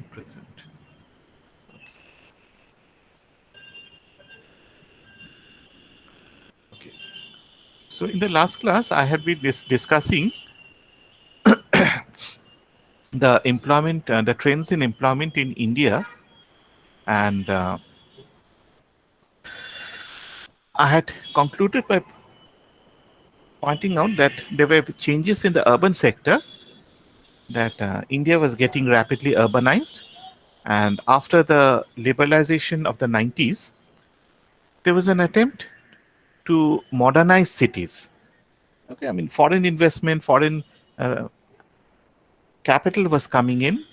present. Okay. So in the last class, I had been discussing the employment, the trends in employment in India, and I had concluded by pointing out that there were changes in the urban sector, that India was getting rapidly urbanized, and after the liberalization of the 90s, there was an attempt to modernize cities. Okay, I mean, foreign investment, foreign uh, capital was coming in,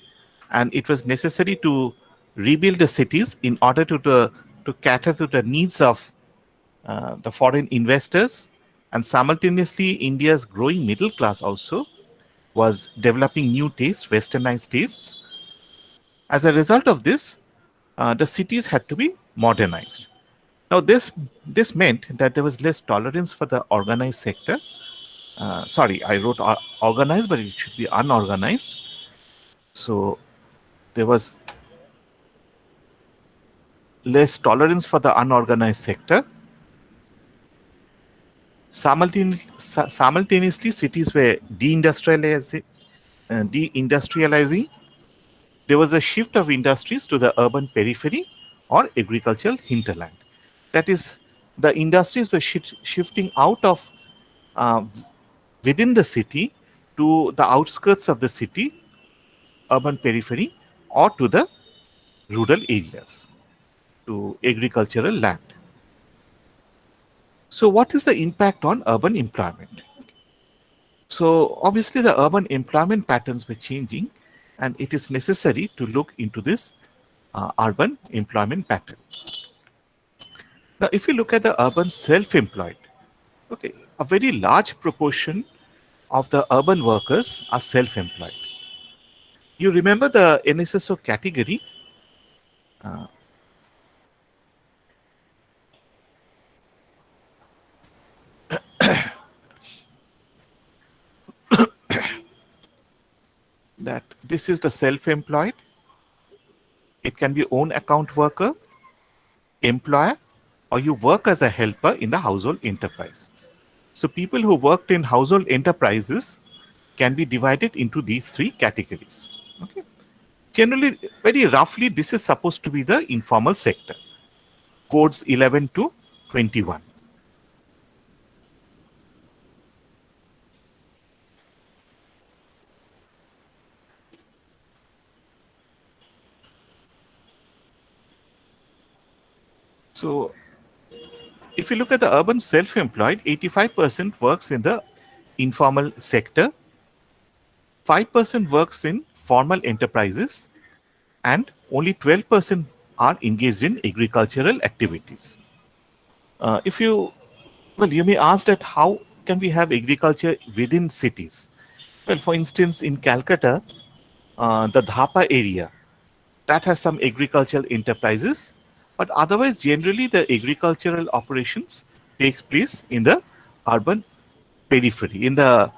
and it was necessary to rebuild the cities in order to cater to the needs of the foreign investors. And simultaneously, India's growing middle class also was developing new tastes, westernized tastes. As a result of this, the cities had to be modernized. Now, this meant that there was less tolerance for the organized sector. Sorry, I wrote organized, but it should be unorganized. So there was less tolerance for the unorganized sector. Simultaneously, cities were deindustrializing. There was a shift of industries to the urban periphery or agricultural hinterland. That is, the industries were shifting out of uh, within the city to the outskirts of the city, urban periphery, or to the rural areas, to agricultural land. So, what is the impact on urban employment? So, obviously, the urban employment patterns were changing, and it is necessary to look into this urban employment pattern. Now, if you look at the urban self employed, okay, a very large proportion of the urban workers are self employed. You remember the NSSO category? That this is the self employed, it can be own account worker, employer, or you work as a helper in the household enterprise. So, people who worked in household enterprises can be divided into these three categories. Okay. Generally, very roughly, this is supposed to be the informal sector. Codes 11 to 21. So, if you look at the urban self employed, 85% works in the informal sector, 5% works in formal enterprises, and only 12% are engaged in agricultural activities. If you, well, you may ask that how can we have agriculture within cities? Well, for instance, in Calcutta, the Dhapa area, that has some agricultural enterprises, but otherwise, generally, the agricultural operations takes place in the urban periphery, in the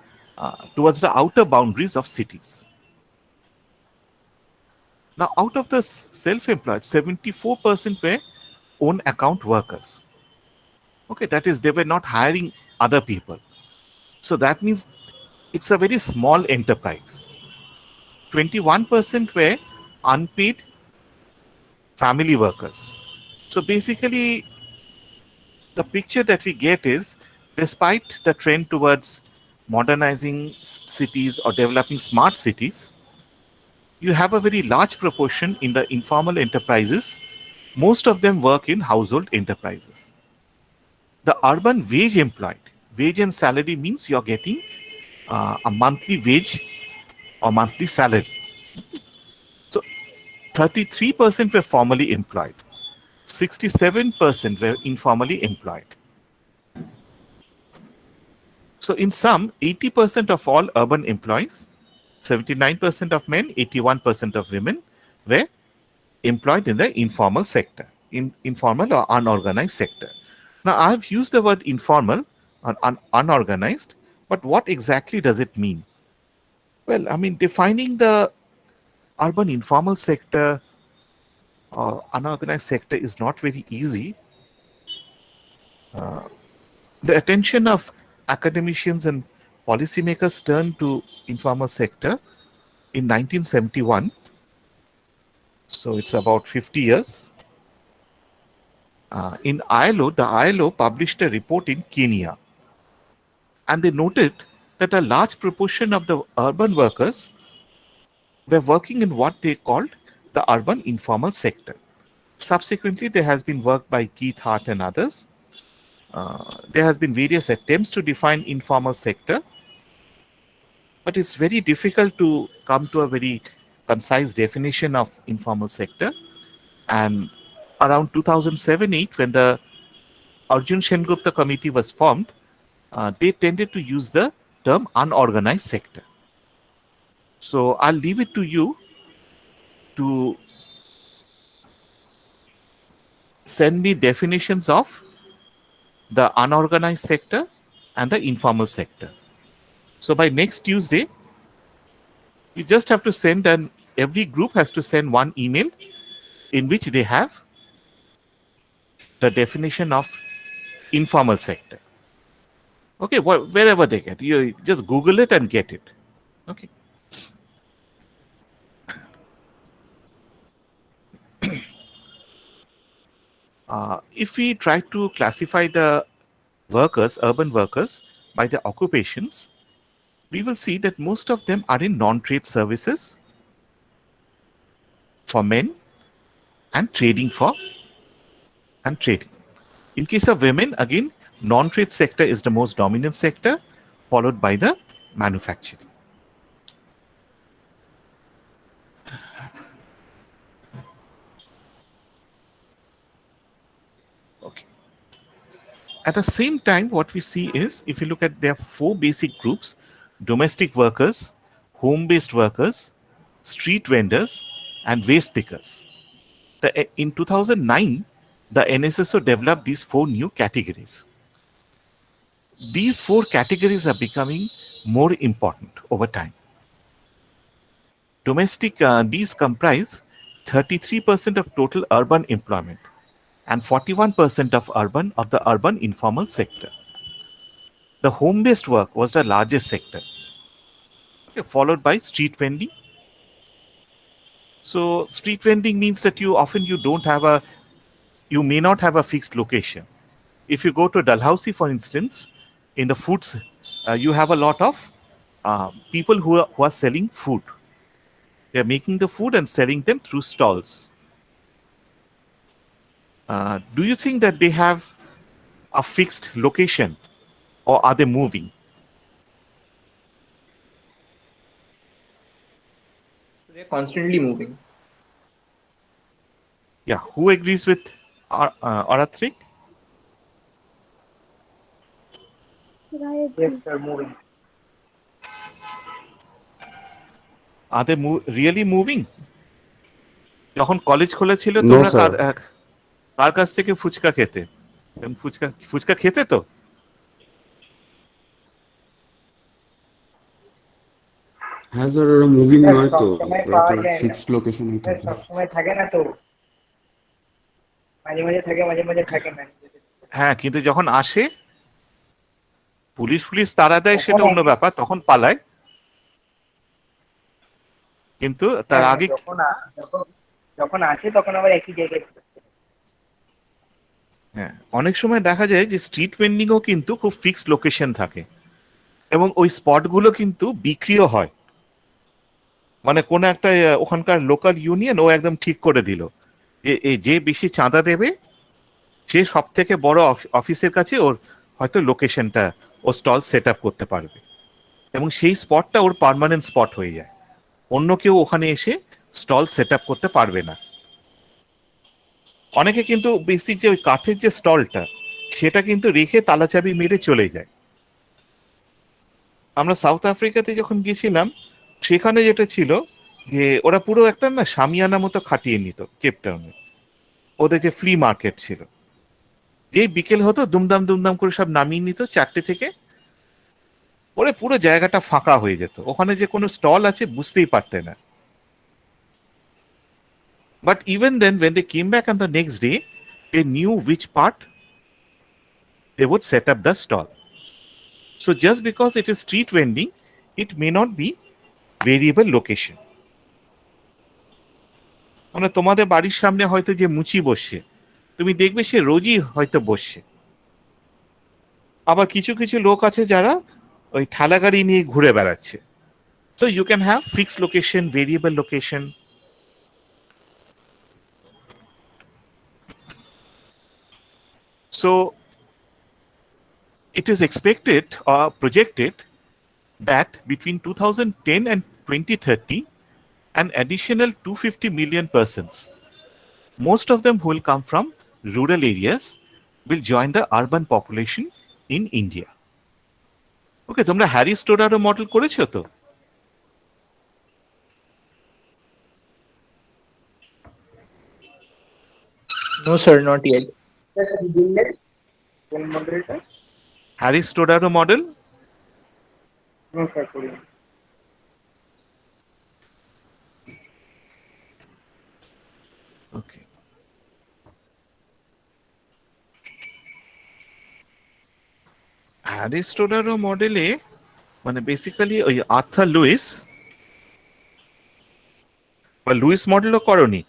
towards the outer boundaries of cities. Now, out of the self-employed, 74% were own account workers. Okay, that is, they were not hiring other people. So that means it's a very small enterprise. 21% were unpaid family workers. So basically, the picture that we get is, despite the trend towards modernizing cities or developing smart cities, you have a very large proportion in the informal enterprises. Most of them work in household enterprises. The urban wage employed, wage and salary means you're getting a monthly wage or monthly salary. So 33% were formally employed, 67% were informally employed. So in sum, 80% of all urban employees, 79% of men, 81% of women were employed in the informal sector, in informal or unorganized sector. Now, I've used the word informal or unorganized, but what exactly does it mean? Well, I mean, defining the urban informal sector or unorganized sector is not very easy. The attention of academicians and policymakers turned to informal sector in 1971. So it's about 50 years. In ILO, the ILO published a report in Kenya, and they noted that a large proportion of the urban workers were working in what they called the urban informal sector. Subsequently, there has been work by Keith Hart and others. There has been various attempts to define informal sector, but it's very difficult to come to a very concise definition of informal sector. And around 2007-8, when the Arjun Sengupta committee was formed, they tended to use the term unorganized sector. So I'll leave it to you to send me definitions of the unorganized sector and the informal sector. So by next Tuesday, you just have to send, and every group has to send one email in which they have the definition of informal sector. Okay, wherever they get, you just Google it and get it. Okay. If we try to classify the workers, urban workers, by their occupations, we will see that most of them are in non-trade services for men and trading for and trading. In case of women, again, non-trade sector is the most dominant sector, followed by the manufacturing. Okay. At the same time, what we see is, if you look at their four basic groups: domestic workers, home-based workers, street vendors, and waste pickers. In 2009, the NSSO developed these four new categories. These four categories are becoming more important over time. These comprise 33% of total urban employment and 41% of the urban informal sector. The home-based work was the largest sector, okay, followed by street vending. So street vending means that you may not have a fixed location. If you go to Dalhousie, for instance, in the foods, you have a lot of people who are selling food. They are making the food and selling them through stalls. Do you think that they have a fixed location, or are they moving? They're constantly moving. Yeah, who agrees with Arathrik? Yes, they're moving. Are they really moving? যখন college খুলেছিল No, তোমরা sir. কার কাছ থেকে ফুচকা খেতে? ফুচকা খেতে তো? হ্যাঁ sir, ওরা moving হ্যাঁ, নয় তো, সবসময় ওরা পাওয়া তো যায় না। ফিক্সড লোকেশনেই হ্যাঁ, থাকে। সবসময় থাকে না তো, মাঝে মাঝে থাকে, মাঝে মাঝে থাকে না। হ্যাঁ, কিন্তু যখন আসে পুলিশ তাড়া দেয়, সেটা অন্য ব্যাপার, তখন পালায়। কিন্তু তার হ্যাঁ, আগে যখন আসে তখন আবার একই জায়গায়। হ্যাঁ, অনেক সময় দেখা যায় যে স্ট্রিট ভেন্ডিংও কিন্তু খুব ফিক্সড লোকেশন থাকে, এবং ওই স্পটগুলো কিন্তু বিক্রিও হয়। মানে কোনো একটা ওখানকার লোকাল ইউনিয়ন ও একদম ঠিক করে দিল যে যে বেশি চাঁদা দেবে, যে সব থেকে বড় অফিসের কাছে ওর হয়তো লোকেশনটা ও স্টল সেট আপ করতে পারবে, এবং সেই স্পটটা ওর পার্মানেন্ট স্পট হয়ে যায়। অন্য কেউ ওখানে এসে স্টল সেট আপ করতে পারবে না। অনেকে কিন্তু বেশি যে ওই কাঠের যে স্টলটা, সেটা কিন্তু রেখে তালাচাবি মেরে চলে যায়। আমরা সাউথ আফ্রিকাতে যখন গেছিলাম, সেখানে যেটা ছিল যে ওরা পুরো একটা না শামিয়ানা মতো খাটিয়ে নিত কেপটাউনে। ওদের যে ফ্রি মার্কেট ছিল, যেই বিকেল হতো দুমদাম দুমদাম করে সব নামিয়ে নিত 4টে থেকে, ওরে পুরো জায়গাটা ফাঁকা হয়ে যেত। ওখানে যে কোনো স্টল আছে বুঝতেই পারতে না। But even then, when they came back on the next day, they knew which part they would set up the stall. So just because it is street vending, it may not be variable location. মানে তোমাদের বাড়ির সামনে হয়তো যে মুচি বসছে, তুমি দেখবে সে রোজই হয়তো বসছে। আবার কিছু কিছু লোক আছে যারা ওই ঠেলা গাড়ি নিয়ে ঘুরে বেড়াচ্ছে। So you can have fixed location, variable location. So it is expected or projected that between 2010 and 2030, an additional 250 million persons, most of them who will come from rural areas, will join the urban population in India. Okay, তোমরা Harris Todaro model করেছো তো? No, sir, not yet. কোন মডেলটা? Harris Todaro model? No sir, করিনি। Okay. Harris Todaro মডেলে মানে basically ওই Arthur Lewis বা লুইস মডেলও করনি।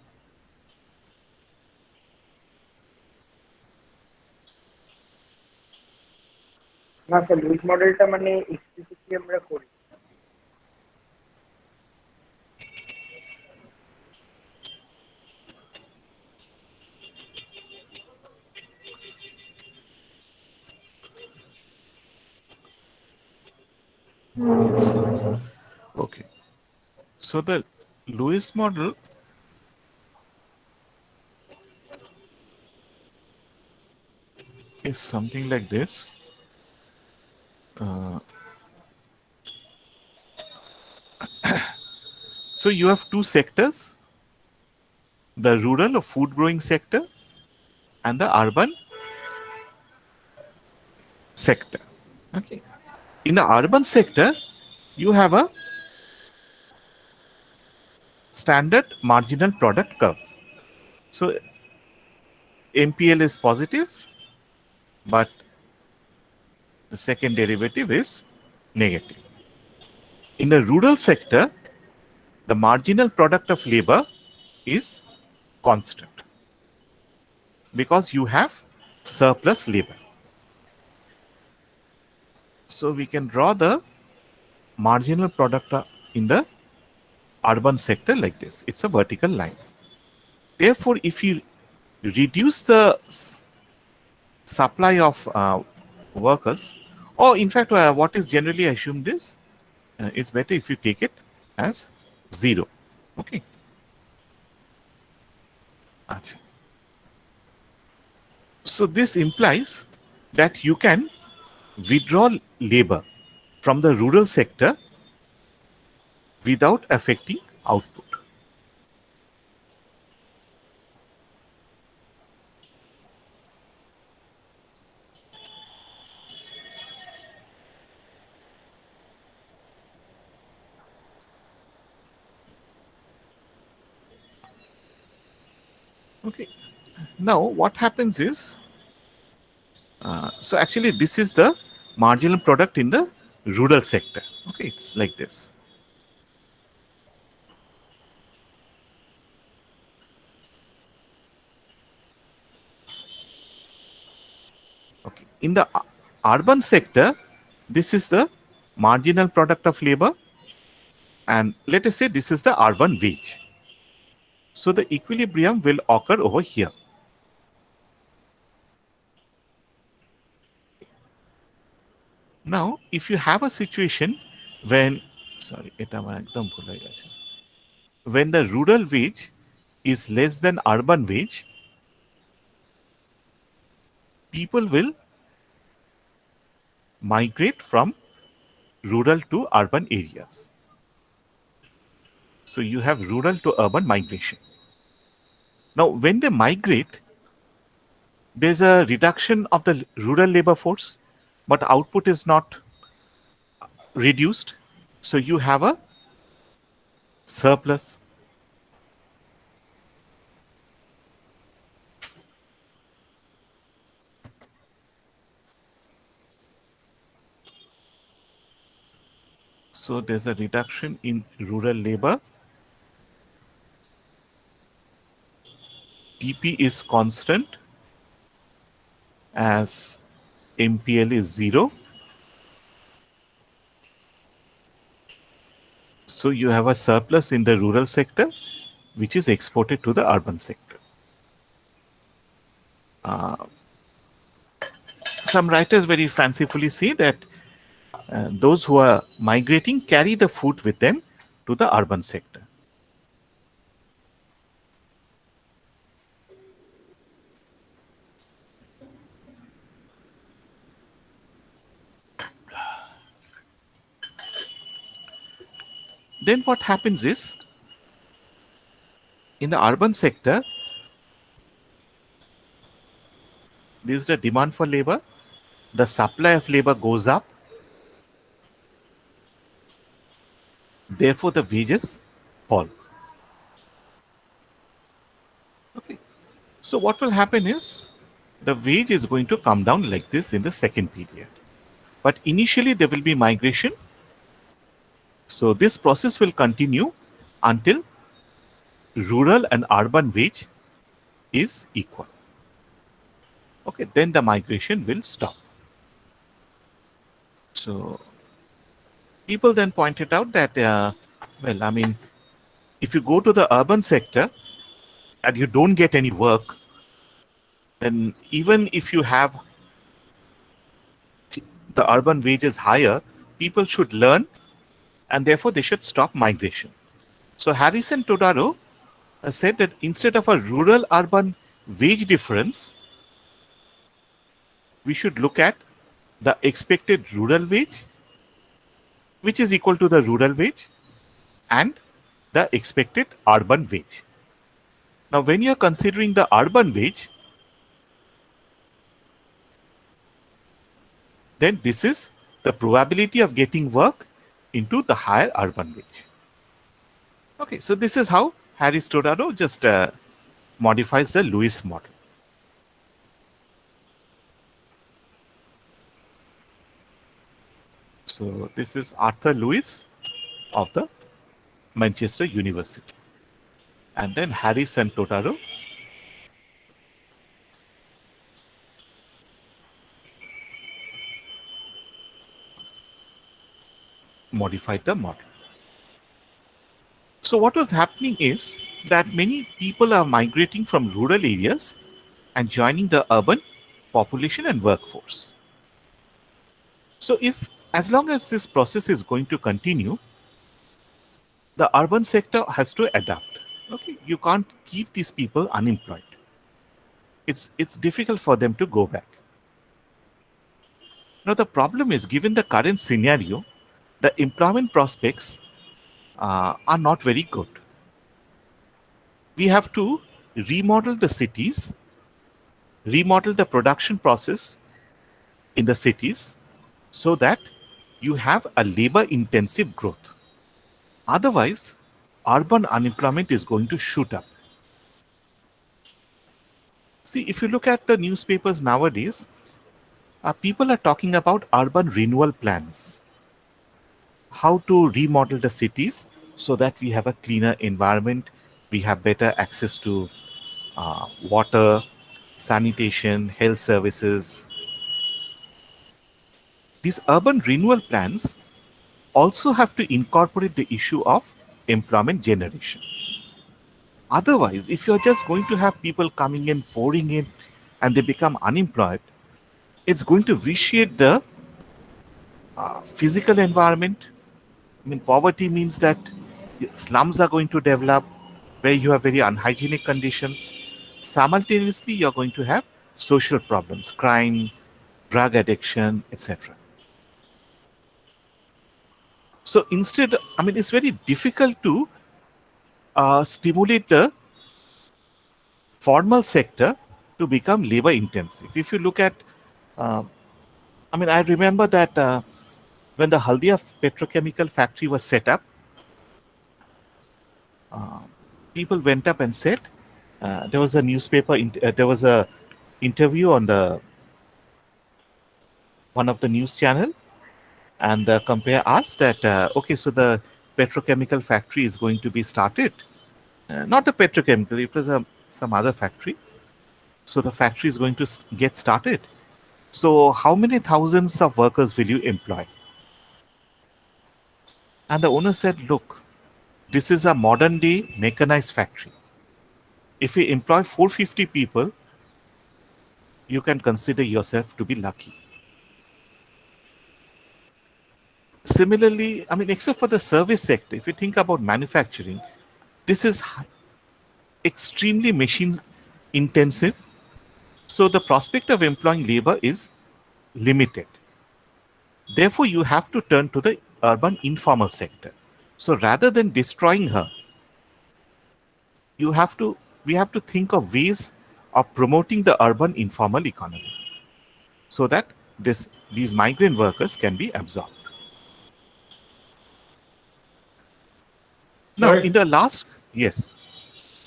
না স্যার, লুইস মডেলটা মানে এক্সপ্লিসিটলি আমরা করি। Okay. So the Lewis model is something like this. So you have two sectors, the rural or food growing sector and the urban sector. Okay. In the urban sector, you have a standard marginal product curve. So MPL is positive, but the second derivative is negative. In the rural sector, the marginal product of labor is constant because you have surplus labor. So we can draw the marginal product in the urban sector like this. It's a vertical line. Therefore, if you reduce the supply of workers, or in fact, what is generally assumed is it's better if you take it as 0. Okay. Achha. So this implies that you can withdraw labor from the rural sector without affecting output. Okay. Now what happens is, so actually this is the marginal product in the rural sector. Okay, it's like this. Okay. In the urban sector, this is the marginal product of labor, and let us say this is the urban wage. So the equilibrium will occur over here. Now, if you have a situation when, when the rural wage is less than urban wage, people will migrate from rural to urban areas. So you have rural to urban migration. Now, when they migrate, there's a reduction of the rural labor force, but output is not reduced. So you have a surplus. So there's a reduction in rural labor. TP is constant as MPL is 0. So you have a surplus in the rural sector, which is exported to the urban sector. Some writers very fancifully say that those who are migrating carry the food with them to the urban sector. Then what happens is, in the urban sector, there is the demand for labor, the supply of labor goes up, therefore the wages fall. Okay. So what will happen is, the wage is going to come down like this in the second period. But initially there will be migration. So this process will continue until rural and urban wage is equal. Okay, then the migration will stop. So people then pointed out that, well, I mean, if you go to the urban sector and you don't get any work, then even if you have the urban wages higher, people should learn and therefore they should stop migration. So Harris and Todaro said that instead of a rural urban wage difference, we should look at the expected rural wage, which is equal to the rural wage, and the expected urban wage. Now, when you are considering the urban wage, then this is the probability of getting work into the higher urban wage. Okay, so this is how Harris Todaro just modifies the Lewis model. So this is Arthur Lewis of the Manchester University. And then Harris and Todaro modified the model. So what was happening is that many people are migrating from rural areas and joining the urban population and workforce. So if, as long as this process is going to continue, the urban sector has to adapt. Okay, you can't keep these people unemployed. It's difficult for them to go back. Now the problem is, given the current scenario, the employment prospects are not very good. We have to remodel the cities, remodel the production process in the cities so that you have a labor intensive growth. Otherwise, urban unemployment is going to shoot up. See, if you look at the newspapers nowadays, people are talking about urban renewal plans. How to remodel the cities so that we have a cleaner environment, we have better access to water, sanitation, health services. These urban renewal plans also have to incorporate the issue of employment generation. Otherwise, if you're just going to have people coming in, pouring in, and they become unemployed, it's going to vitiate the physical environment. I mean, poverty means that slums are going to develop where you have very unhygienic conditions. Simultaneously, you're going to have social problems, crime, drug addiction, etc. So instead, I mean, it's very difficult to stimulate the formal sector to become labor intensive. If you look at, I mean, I remember that when the Haldia petrochemical factory was set up, people went up and said, there was a newspaper, there was a interview on the one of the news channel, And the compare asked that, okay, so the petrochemical factory is going to be started. Not a petrochemical, it was some other factory. So the factory is going to get started. So how many thousands of workers will you employ? And the owner said, look, this is a modern day mechanized factory. If you employ 450 people, you can consider yourself to be lucky. Similarly, I mean, except for the service sector, if you think about manufacturing, this is extremely machine intensive. So the prospect of employing labor is limited. Therefore, you have to turn to the urban informal sector. So rather than destroying her, you have to we have to think of ways of promoting the urban informal economy so that these migrant workers can be absorbed. Now, Sir, in the last, yes,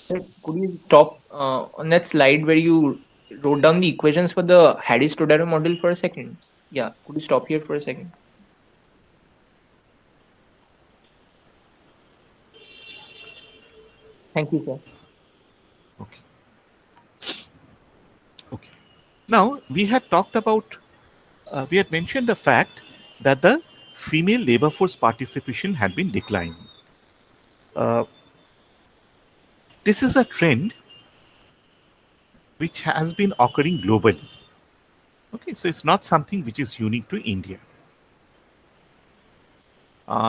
sir, could you stop on that slide where you wrote down the equations for the Harris-Todaro model for a second? Yeah, could you stop here for a second? Thank you, sir. okay, okay. Now we had talked about, we had mentioned the fact that the female labor force participation had been declining. Uh, this is a trend which has been occurring globally. Okay, so it's not something which is unique to India.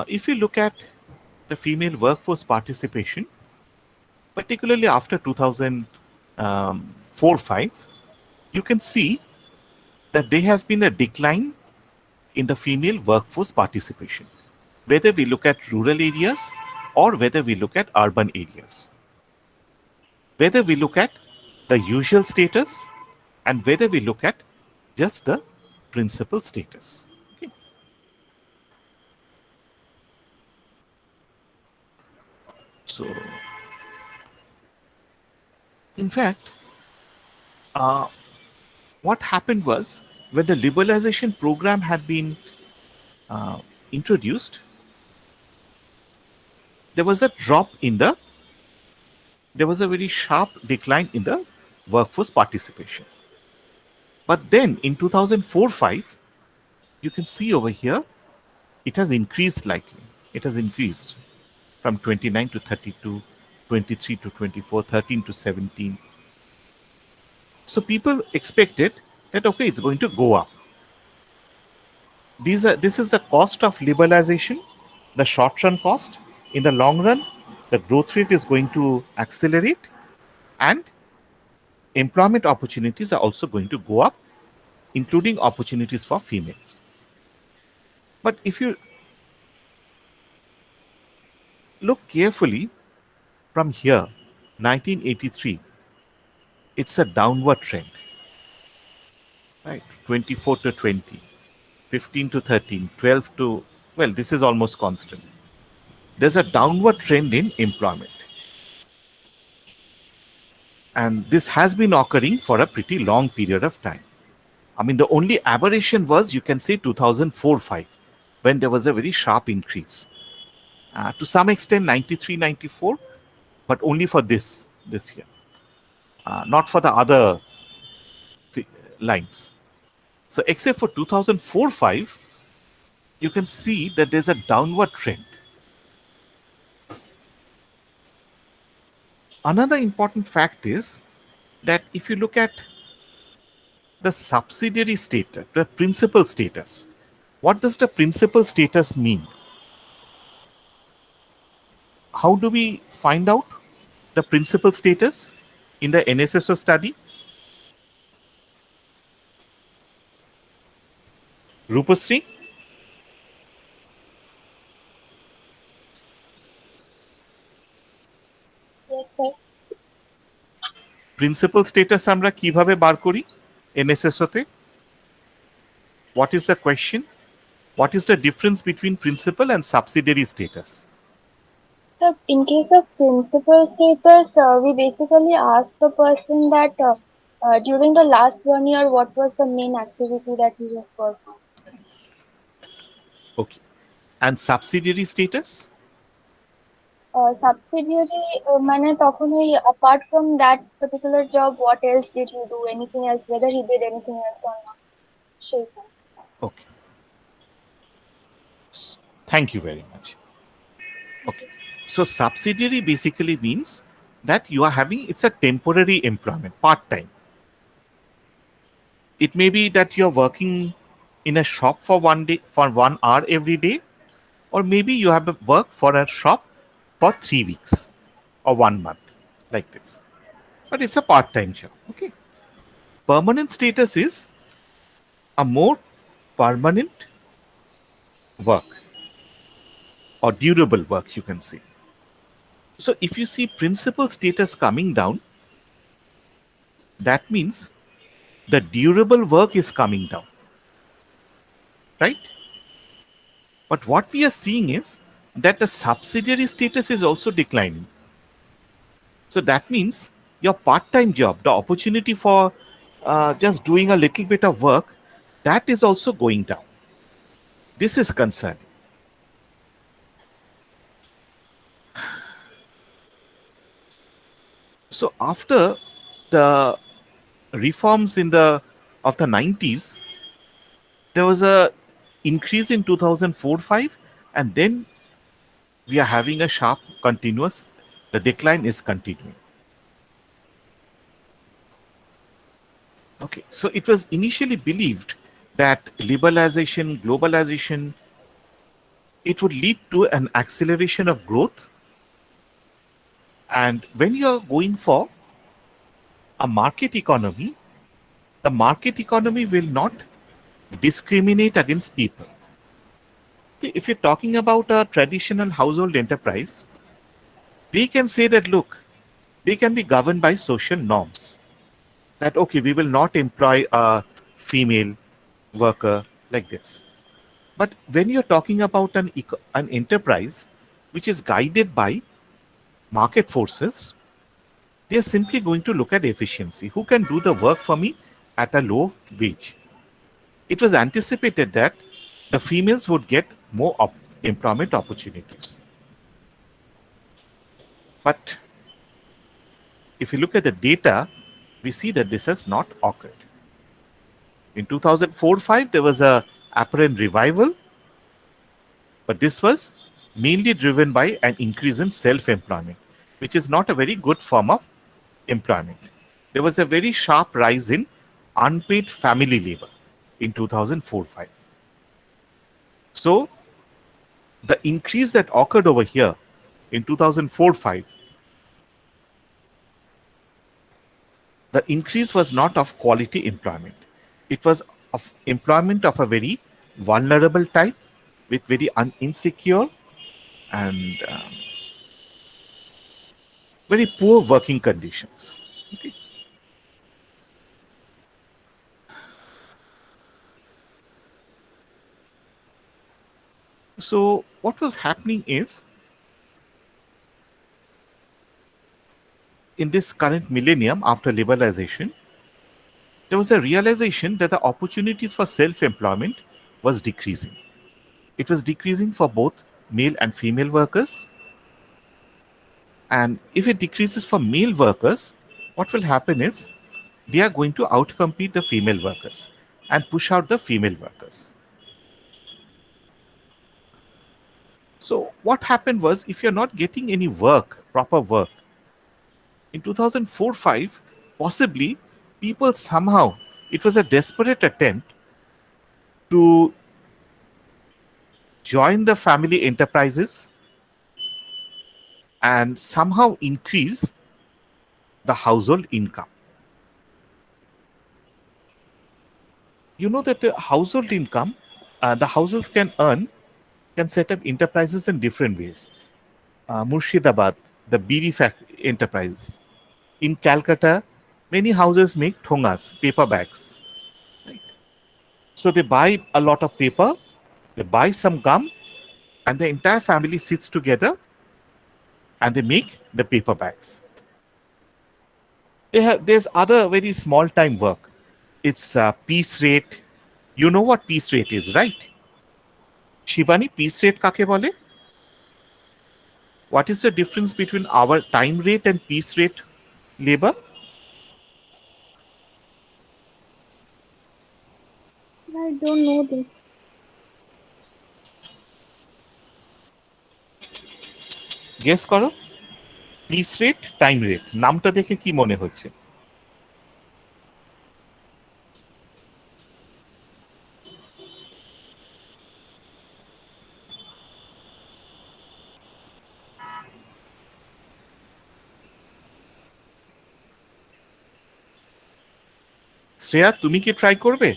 If you look at the female workforce participation, particularly after 2004-5, you can see that there has been a decline in the female workforce participation, whether we look at rural areas or whether we look at urban areas, whether we look at the usual status and whether we look at just the principal status. Okay. So, in fact, what happened was when the liberalization program had been introduced, there was a drop in the, there was a very sharp decline in the workforce participation. But then in 2004-5, you can see over here, it has increased slightly. It has increased from 29 to 32, 23 to 24, 13 to 17. So people expected that, okay, it's going to go up. This is the cost of liberalization, the short run cost. In the long run, the growth rate is going to accelerate and employment opportunities are also going to go up, including opportunities for females. But if you look carefully from here, 1983, it's a downward trend, right? 24 to 20, 15 to 13, 12 to, well, this is almost constant. There's a downward trend in employment. And this has been occurring for a pretty long period of time. I mean, the only aberration was, you can say, 2004-5, when there was a very sharp increase. To some extent, 93, 94, but only for this year, not for the other lines. So, except for 2004-5, you can see that there's a downward trend. Another important fact is that if you look at the subsidiary status, the principal status, what does the principal status mean? How do we find out the principal status in the NSSO study? Rupasri? Yes, sir. Principal status আমরা কিভাবে বার করি NSSO তে? What is the question? What is the difference between principal and subsidiary status? So, in case of principal status, we basically ask the person that during the last 1 year, what was the main activity that he has performed? Okay. And subsidiary status? Subsidiary মানে তখন ওই apart from that particular job, what else did he do? Anything else? Whether he did anything else or not? সেইটা। Okay. Thank you very much. Okay. So subsidiary basically means that you are having, it's a temporary employment, part-time. It may be that you're working in a shop for 1 day, for 1 hour every day, or maybe you have worked for a shop for 3 weeks or 1 month, like this. But it's a part-time job. Okay. Permanent status is a more permanent work or durable work, you can say. So if you see principal status coming down, that means the durable work is coming down, right? But what we are seeing is that the subsidiary status is also declining. So that means your part-time job, the opportunity for just doing a little bit of work, that is also going down. This is concerning. So after the reforms in the of the 90s, there was a increase in 2004-5, and then we are having a sharp continuous, the decline is continuing. Okay, so it was initially believed that liberalization, globalization, it would lead to an acceleration of growth. And when you are going for a market economy, the market economy will not discriminate against people. See, if you're talking about a traditional household enterprise, they can say that, look, they can be governed by social norms. That, okay, we will not employ a female worker like this. But when you're talking about an enterprise which is guided by market forces, they are simply going to look at efficiency. Who can do the work for me at a low wage? It was anticipated that the females would get more employment opportunities. But if you look at the data, we see that this has not occurred. In 2004-5, there was a apparent revival, but this was mainly driven by an increase in self-employment, which is not a very good form of employment. There was a very sharp rise in unpaid family labor in 2004-5. So the increase that occurred over here in 2004-5, the increase was not of quality employment. It was of employment of a very vulnerable type with very insecure and very poor working conditions. Okay. So what was happening is, in this current millennium after liberalization, there was a realization that the opportunities for self-employment was decreasing. It was decreasing for both male and female workers. And if it decreases for male workers, what will happen is they are going to outcompete the female workers and push out the female workers. So what happened was, if you're not getting any work, proper work, in 2004-5, possibly people somehow, it was a desperate attempt to join the family enterprises and somehow increase the household income. You know that the household income, the households can set up enterprises in different ways. Murshidabad, the Bidi enterprise. In Calcutta, many houses make thongas, paper bags. Right? So they buy a lot of paper, they buy some gum, and the entire family sits together and they make the paper bags. There's other very small time work. It's piece rate. You know what piece rate is, right? Shivani, piece rate কাকে বলে? What is the difference between our time rate and piece rate labor? I don't know this. Guess করো, piece rate, time rate, নামটা দেখে কি মনে হচ্ছে? শ্রেয়া, তুমি কি ট্রাই করবে?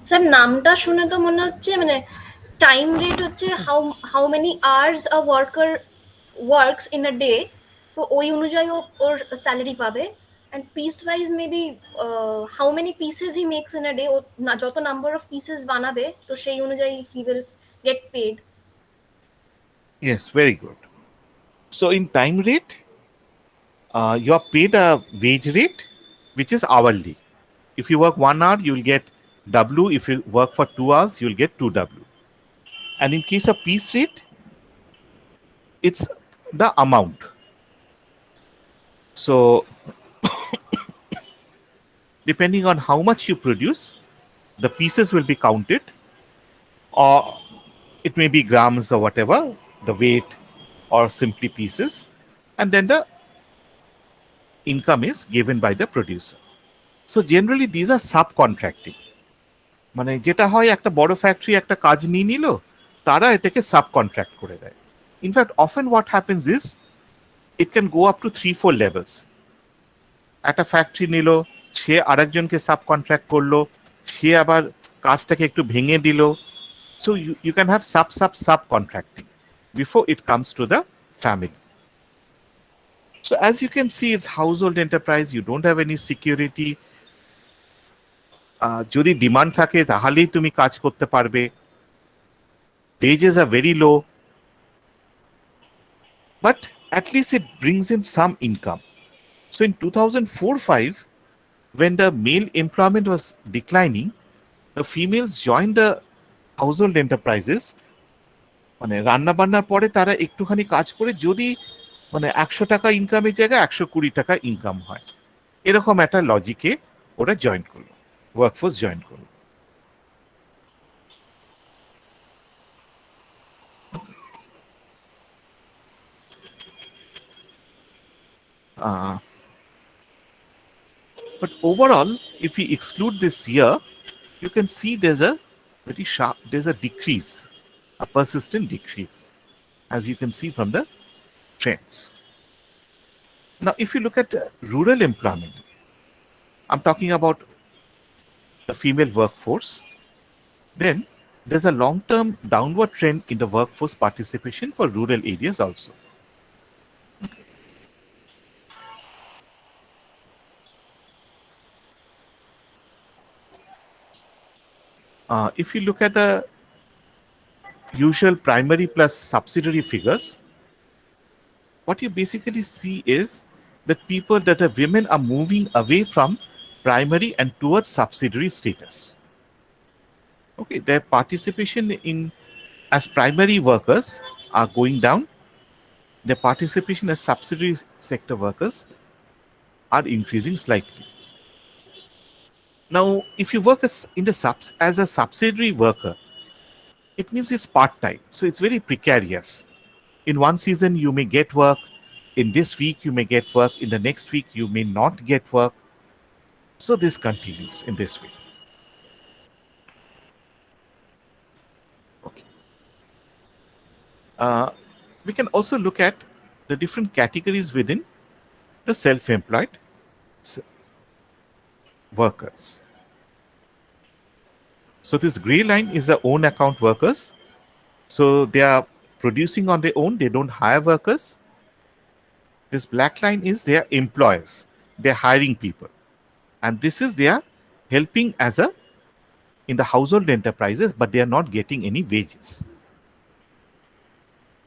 স্যার নামটা শুনে তো মনে হচ্ছে মানে টাইম রেট হচ্ছে how many hours a worker works in a day, তো ওই অনুযায়ী ও ওর স্যালারি পাবে। And piece wise maybe how many pieces he makes in a day, ও যত নাম্বার অফ পিসেস বানাবে তো সেই অনুযায়ী he will get paid. Yes, very good. So in time rate, you are paid a wage rate which is hourly. If you work 1 hour, you will get W. If you work for 2 hours, you will get 2W. And in case of piece rate, it's the amount. So depending on how much you produce, the pieces will be counted, or it may be grams or whatever, the weight, or simply pieces, and then the income is given by the producer. So generally these are subcontracting. মানে যেটা হয়, একটা বড় factory একটা কাজ নিয়ে নিল, তারা এটাকে সাবকন্ট্রাক্ট করে দেয়। In fact often what happens is it can go up to 3-4 levels. একটা ফ্যাক্টরি নিল, সে আরেকজনকে সাবকন্ট্রাক্ট করলো, সে আবার কাজটাকে একটু ভেঙে দিল। So you can have subcontracting before it comes to the family. So as you can see, it's household enterprise. You don't have any security. যদি ডিমান্ড থাকে তাহলেই তুমি কাজ করতে পারবে। Wages are very low, but at least it brings in some income. So in 2004-5, when the male employment was declining, the females joined the household enterprises. মানে রান্না বান্নার পরে তারা একটুখানি কাজ করে যদি মানে 100 টাকা ইনকামের জায়গায় 120 টাকা ইনকাম হয়, এরকম একটা লজিকে ওরা জয়েন করলো, ওয়ার্কফোর্স জয়েন করলো। But overall, if we exclude this year, you can see there's a very sharp, there's a decrease, a persistent decrease, as you can see from the trends. Now, if you look at rural employment, I'm talking about the female workforce, then there's a long-term downward trend in the workforce participation for rural areas also. If you look at the usual primary plus subsidiary figures, what you basically see is that people, that are women, are moving away from primary and towards subsidiary status. Okay, their participation in as primary workers are going down. Their participation as subsidiary sector workers are increasing slightly. Now, if you work as as a subsidiary worker, it means it's part-time, so it's very precarious. In one season, you may get work. In this week, you may get work. In the next week, you may not get work. So this continues in this way. Okay. We can also look at the different categories within the self-employed workers. So this gray line is the own account workers. So they are producing on their own, they don't hire workers. This black line is their employers, they're hiring people. And this is they are helping as a in the household enterprises, but they are not getting any wages.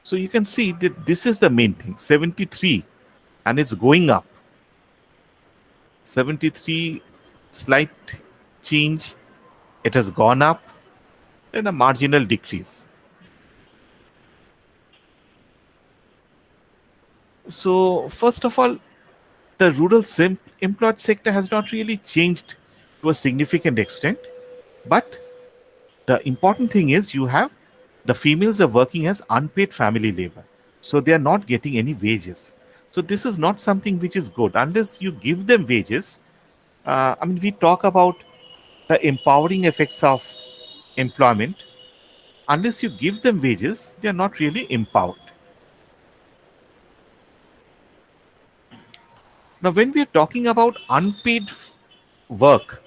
So you can see that this is the main thing, 73, and it's going up. 73, slight change it has gone up, and a marginal decrease. So, first of all, the rural employed sector has not really changed to a significant extent. But the important thing is you have the females are working as unpaid family labor. So they are not getting any wages. So this is not something which is good unless you give them wages. I mean, we talk about the empowering effects of employment. Unless you give them wages, they are not really empowered. Now, when we are talking about unpaid work,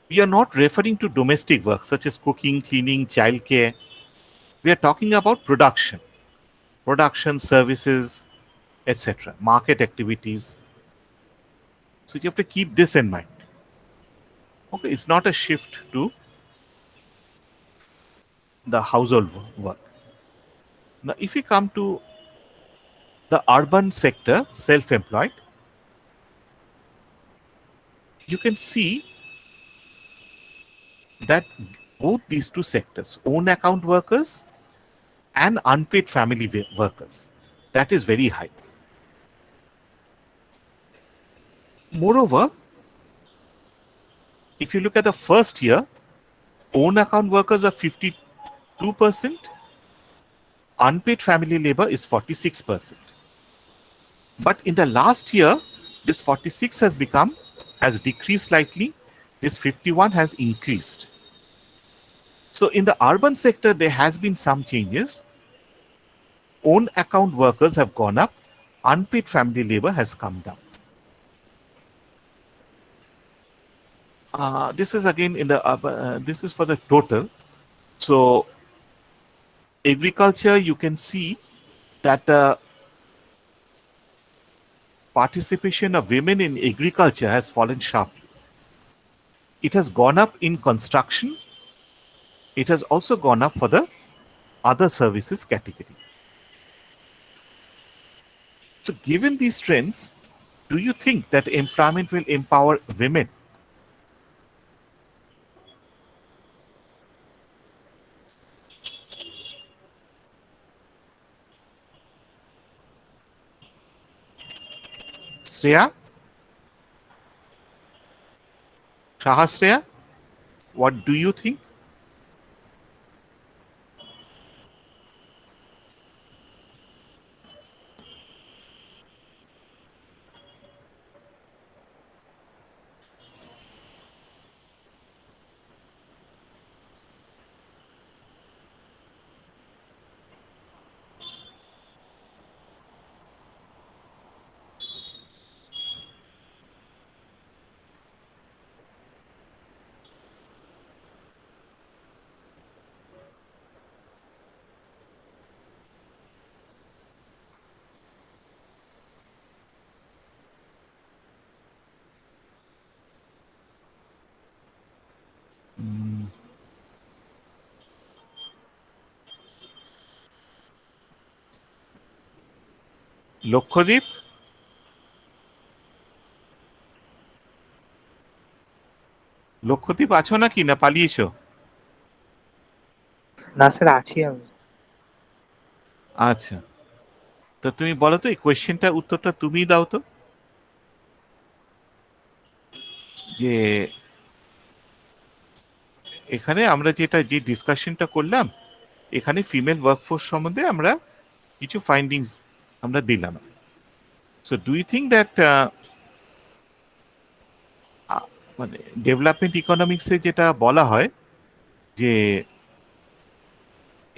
we are not referring to domestic work such as cooking, cleaning, childcare. We are talking about production services, etc., market activities. So you have to keep this in mind. Okay, it's not a shift to the household work. Now, if we come to the urban sector, self employed, you can see that both these two sectors, own account workers and unpaid family workers, that is very high. Moreover, if you look at the first year, own account workers are 52%, unpaid family labor is 46%. But in the last year, this 46 has decreased slightly, this 51 has increased. So in the urban sector, there has been some changes. Own account workers have gone up, unpaid family labor has come down. This is again in the this is for the total. So agriculture, you can see that the participation of women in agriculture has fallen sharply. It has gone up in construction. It has also gone up for the other services category. So given these trends, do you think that employment will empower women? Shreya? Shahashreya? What do you think? Lakshadweep? Lakshadweep আছো নাকি না পালিয়েছো? না sir, আছি আমি। আচ্ছা, তো তুমি বলো তো এই কোয়েশ্চেনটা উত্তরটা তুমিই দাও তো, যে এখানে আমরা যে ডিসকাশনটা করলাম, এখানে ফিমেল ওয়ার্কফোর্স সম্বন্ধে আমরা কিছু ফাইন্ডিংস আমরা দিলাম। So do you think that মানে ডেভেলপমেন্ট ইকোনমিক্সে যেটা বলা হয় যে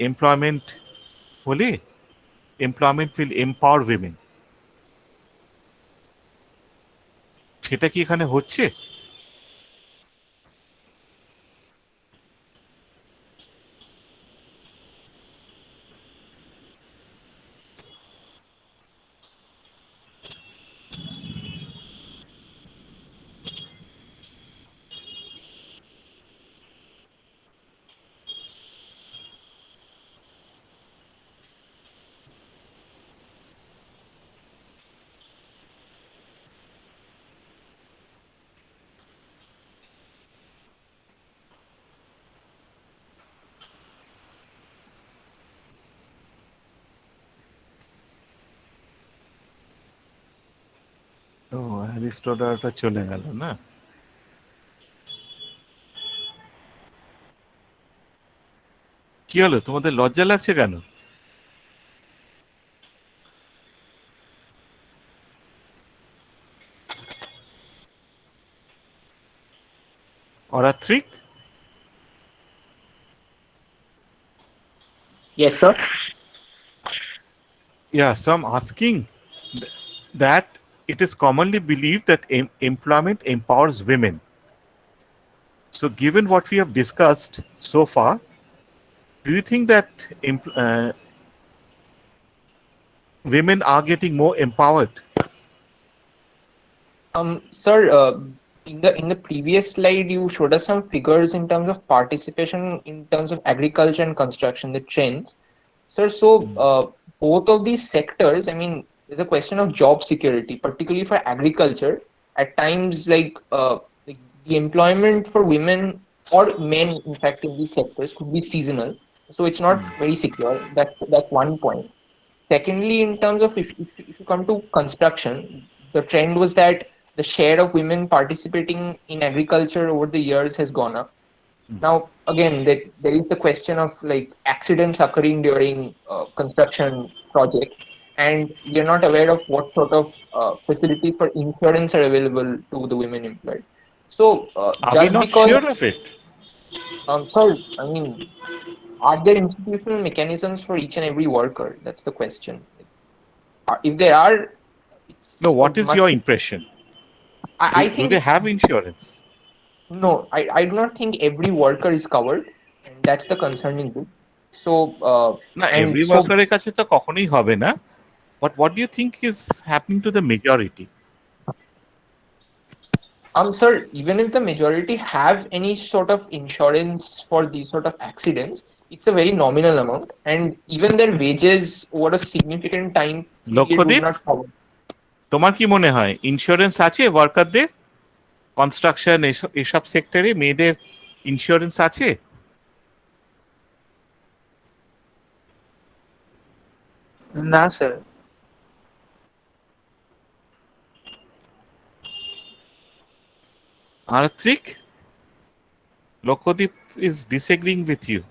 এমপ্লয়মেন্ট হলে এমপ্লয়মেন্ট উইল এম্পাওয়ার উইমেন, সেটা কি এখানে হচ্ছে? ও অ্যারিস্টোটালটা চলে গেল না? কি হলো, তোমাদের লজ্জা লাগছে কেন? অরাত্রিক? Yes, sir. Yeah, so I'm asking that it is commonly believed that employment empowers women. So, given what we have discussed so far, do you think that women are getting more empowered? Sir, in the previous slide, you showed us some figures in terms of participation in terms of agriculture and construction, the trends. Sir, so both of these sectors, I mean, there's a question of job security, particularly for agriculture. At times, like the employment for women or men, in fact, in these sectors could be seasonal, so it's not very secure. That's one point. Secondly, in terms of if you come to construction, the trend was that the share of women participating in agriculture over the years has gone up. Now, again, there is the question of like accidents occurring during construction projects, and we are not aware of what sort of facilities for insurance are available to the women employed. So, Are we just not because, sure of it? sir, I mean, are there institutional mechanisms for each and every worker? That's the question. If there are, it's No, what a is much- your impression? I Do think they have insurance? no, I do not think every worker is covered, and that's the concerning bit. So, না, and every so, ওয়ার্কারের কাছে তো কখনোই হবে না, but what do you think is happening to the majority? sir, even if the majority have any sort of insurance for these sort of accidents, it's a very nominal amount, and even their wages over a significant time period would লক্ষ্যদীপ, not cover. তোমার কি মনে হয় insurance আছে ওয়ার্কারদের? Construction এসব সেক্টরে মেয়েদের insurance আছে? না স্যার। আর্থিক, লক্ষ্যদীপ ইজ ডিসএগ্রিং উইথ ইউ।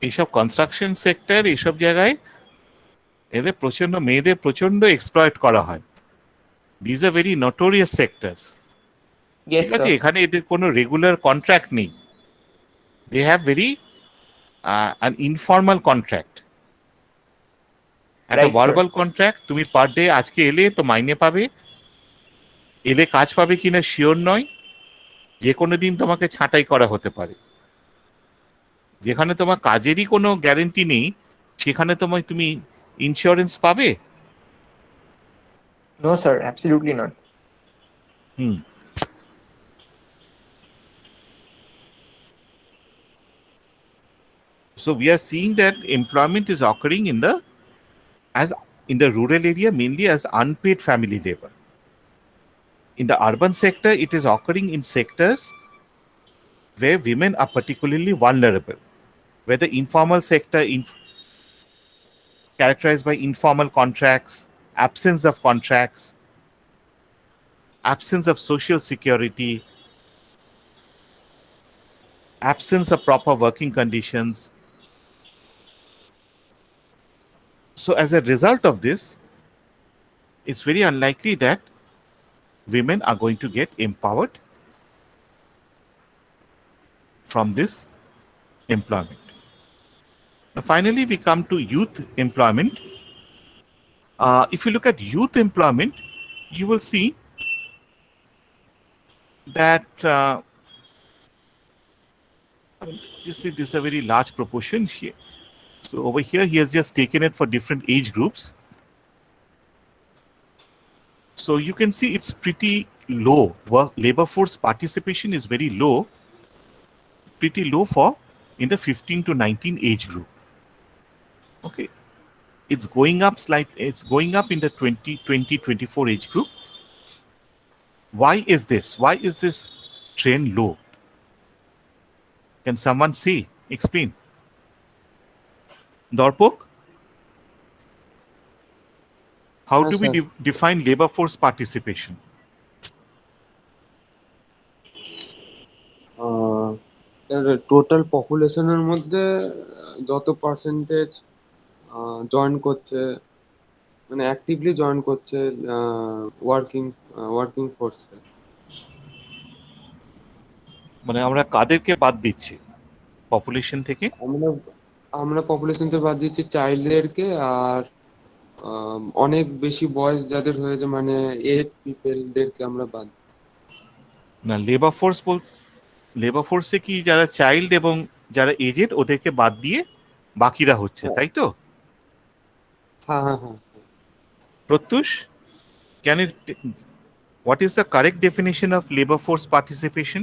এইসব কনস্ট্রাকশন সেক্টর, এইসব জায়গায় এদের প্রচন্ড, মেয়েদের প্রচন্ড এক্সপ্লয়েট করা হয়। These are very notorious sectors. Yes, ঠিক আছে, sir. এখানে এদের কোনো রেগুলার কন্ট্রাক্ট নেই। They have very an informal contract. একটা Right, sir. ভার্বাল কন্ট্রাক্ট, তুমি পার ডে আজকে এলে তো মাইনে পাবে, এলে কাজ পাবে কিনা শিওর নয়, যে কোনো দিন তোমাকে ছাঁটাই করা হতে পারে। যেখানে তোমার কাজেরই কোনো গ্যারেন্টি নেই, সেখানে তুমি ইন্স্যুরেন্স পাবে? No, sir, absolutely not. Hmm. So we are seeing that employment is occurring in the rural area mainly as unpaid family labor. In the urban sector, it is occurring in sectors where women are particularly vulnerable, where the informal sector characterized by informal contracts, absence of contracts, absence of social security, absence of proper working conditions. So as a result of this, it's very unlikely that women are going to get empowered from this employment. Now, finally, we come to youth employment. If you look at youth employment, you will see that obviously this is a very large proportion here. So over here, he has just taken it for different age groups. So you can see it's pretty low. Labor force participation is very low, pretty low for in the 15 to 19 age group. Okay, it's going up slightly. It's going up in the 24 age group. Why is this? Why is this trend low? Can someone say? Explain. Dorpok? how Yes, do we sir. define labor force participation? Total পপুলেশনের মধ্যে যত percentage join করছে, মানে actively join করছে working working ফোর্সে। মানে আমরা কাদেরকে বাদ দিচ্ছি পপুলেশন থেকে? আমরা আমরা পপুলেশন থেকে বাদ দিচ্ছি চাইল্ডদেরকে, আর অনেক বেশি বয়স যাদের হয়েছে মানে এজ পিপলদেরকে আমরা বাদ দিই। না, লেবার ফোর্সে কি যারা চাইল্ড এবং যারা এজেড ওদেরকে বাদ দিয়ে বাকিরা হচ্ছে, তাই তো? হ্যাঁ হ্যাঁ হ্যাঁ। Pratyush, can you, what is the correct definition of labor force participation?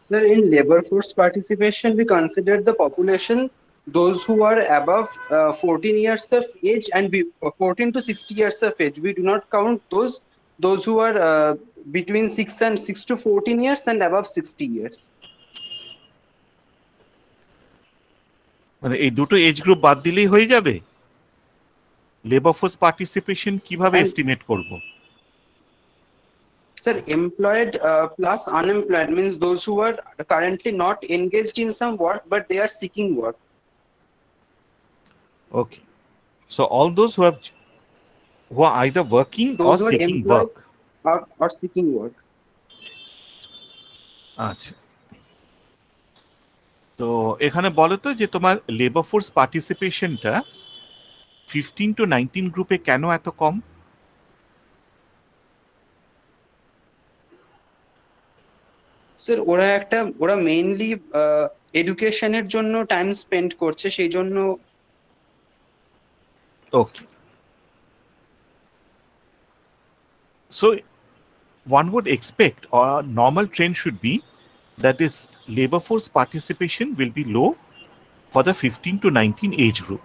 Sir, in labor force participation, we consider the population, those who are above 14 years of age and 14 to 60 years of age. We do not count those who are between 6 to 14 years and above 60 years. মানে এই দুটো age group বাদ দিলেই হয়ে যাবে? Labour force participation কিভাবে And- estimate করব? Sir, employed plus unemployed means those who are currently not engaged in some work, but they are seeking work. Okay, so all those who are either working or Those who are seeking employed- work. Or seeking work. আচ্ছা, তো এখানে বলো তো যে তোমার labour force পার্টিসিপেশনটা 15 to 19 গ্রুপে কেন এত কম? স্যার ওরা মেইনলি এডুকেশনের জন্য টাইম স্পেন্ড করছে, সেই জন্য। Okay, so one would expect, or a normal trend should be, that this labor force participation will be low for the 15 to 19 age group.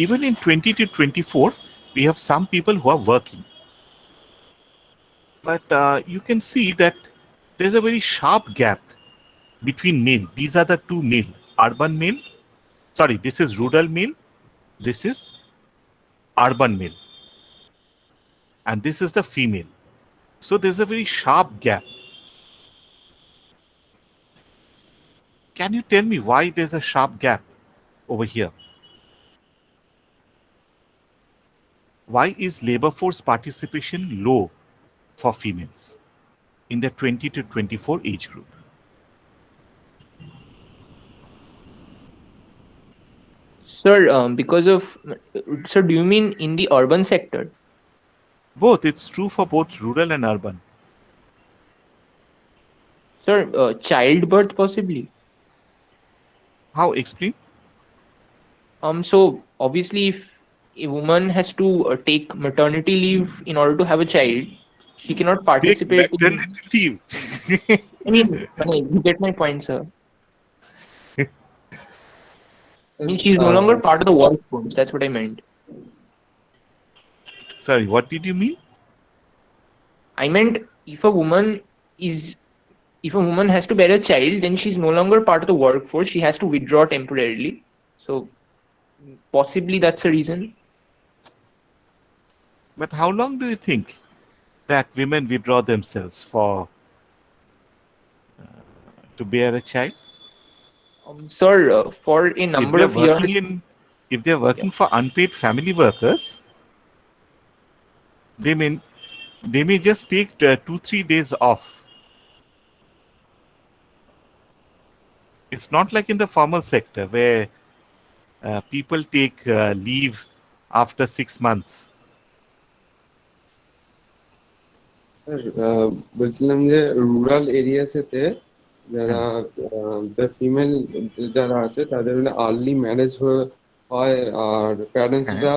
Even in 20 to 24, we have some people who are working. But you can see that there's a very sharp gap between male. These are the two male, urban male. Sorry, this is rural male. This is urban male. And this is the female. So there's a very sharp gap. Can you tell me why there's a sharp gap over here? Why is labor force participation low for females in the 20 to 24 age group? Sir, because of, sir, do you mean in the urban sector? Both. It's true for both rural and urban. Sir, childbirth possibly. How? Explain. So obviously, if a woman has to take maternity leave in order to have a child, she cannot participate. Take maternity leave. I mean, you get my point, sir. I mean, she's no longer part of the workforce. That's what I meant. Sorry, what did you mean? I meant if a woman has to bear a child, then she's no longer part of the workforce. She has to withdraw temporarily. So possibly that's the reason. But how long do you think that women withdraw themselves for to bear a child? Sir, for a number of years. If they're working for unpaid family workers, they may just take 2-3 days off. It's not like in the formal sector where people take leave after 6 months. বলছিলাম যে rural এরিয়াসেতে যারা female যারা আছে তাদের মানে early marriage হয়, আর প্যারেন্টসরা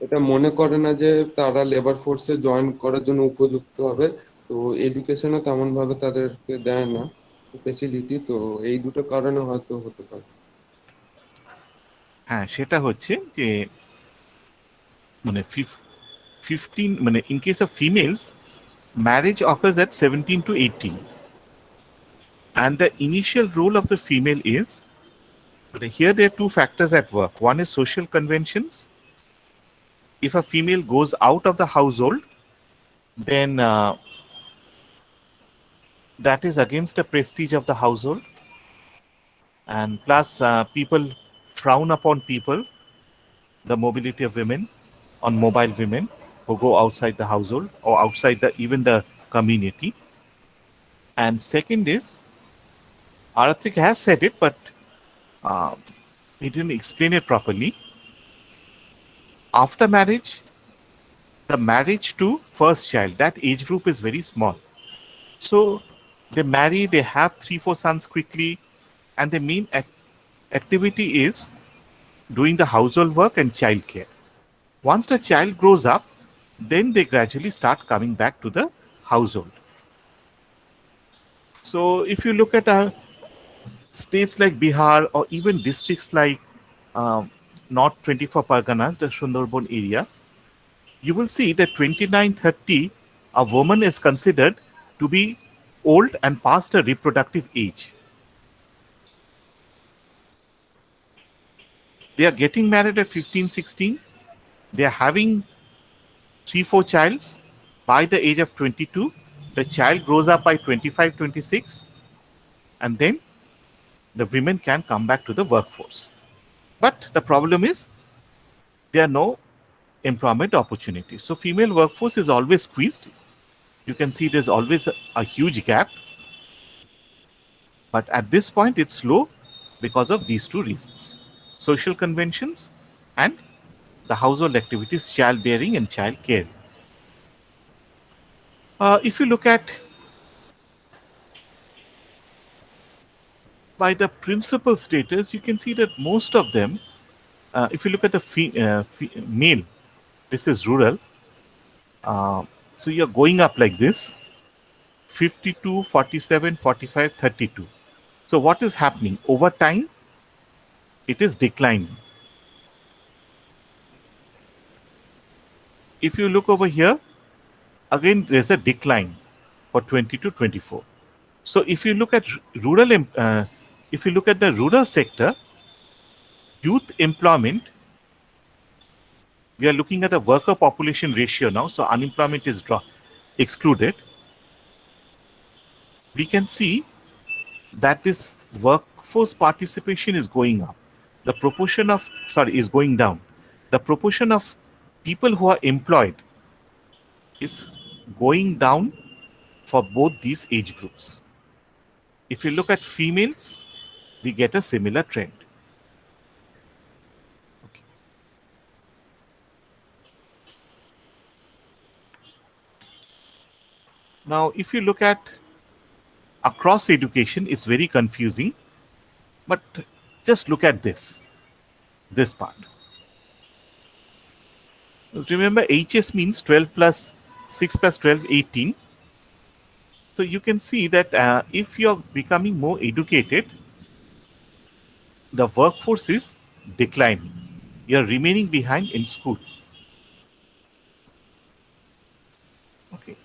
এটা মনে করে না যে তারা লেবার ফোর্সে জয়েন করার জন্য উপযুক্ত হবে, তো এডুকেশনও তেমন ভাবে তাদেরকে দেয় না ফেসিলিটি, তো এই দুটো কারণে হয়তো হতে পারে। হ্যাঁ, সেটা হচ্ছে যে মানে 15 মানে in case of females, marriage occurs at 17 to 18, and the initial role of the female is But here there are two factors at work. One is social conventions. If a female goes out of the household, then that is against the prestige of the household. And plus, people frown upon people, the mobility of women, on mobile women who go outside the household or outside the even the community. And second is, Arathik has said it, but uh, he didn't explain it properly. After marriage, the marriage to first child, that age group is very small. So they marry, they have 3-4 sons quickly, and the main activity is doing the household work and child care. Once the child grows up, then they gradually start coming back to the household. So if you look at states like Bihar or even districts like North 24 Parganas, the Sundarban area, you will see that 29-30, a woman is considered to be old and past her reproductive age. They are getting married at 15-16. They are having 3-4 childs by the age of 22. The child grows up by 25-26, and then the women can come back to the workforce. But the problem is there are no employment opportunities. So female workforce is always squeezed. You can see there's always a huge gap. But at this point, it's low because of these two reasons: social conventions and the household activities, childbearing and child care. If you look at by the principal status, you can see that most of them, if you look at the male, this is rural. So you're going up like this: 52, 47, 45, 32. So what is happening? Over time, it is declining. If you look over here, again there's a decline for 20 to 24. So if you look at if you look at the rural sector, youth employment, we are looking at the worker population ratio now, so unemployment is excluded. We can see that this workforce participation is going up. The proportion of, is going down. The proportion of people who are employed is going down for both these age groups. If you look at females, we get a similar trend. Okay. Now, if you look at across education, it's very confusing, but just look at this part. Remember, HS means 12 plus 6 plus 12, 18. So you can see that if you're becoming more educated, the workforce is declining. You're remaining behind in school. Okay.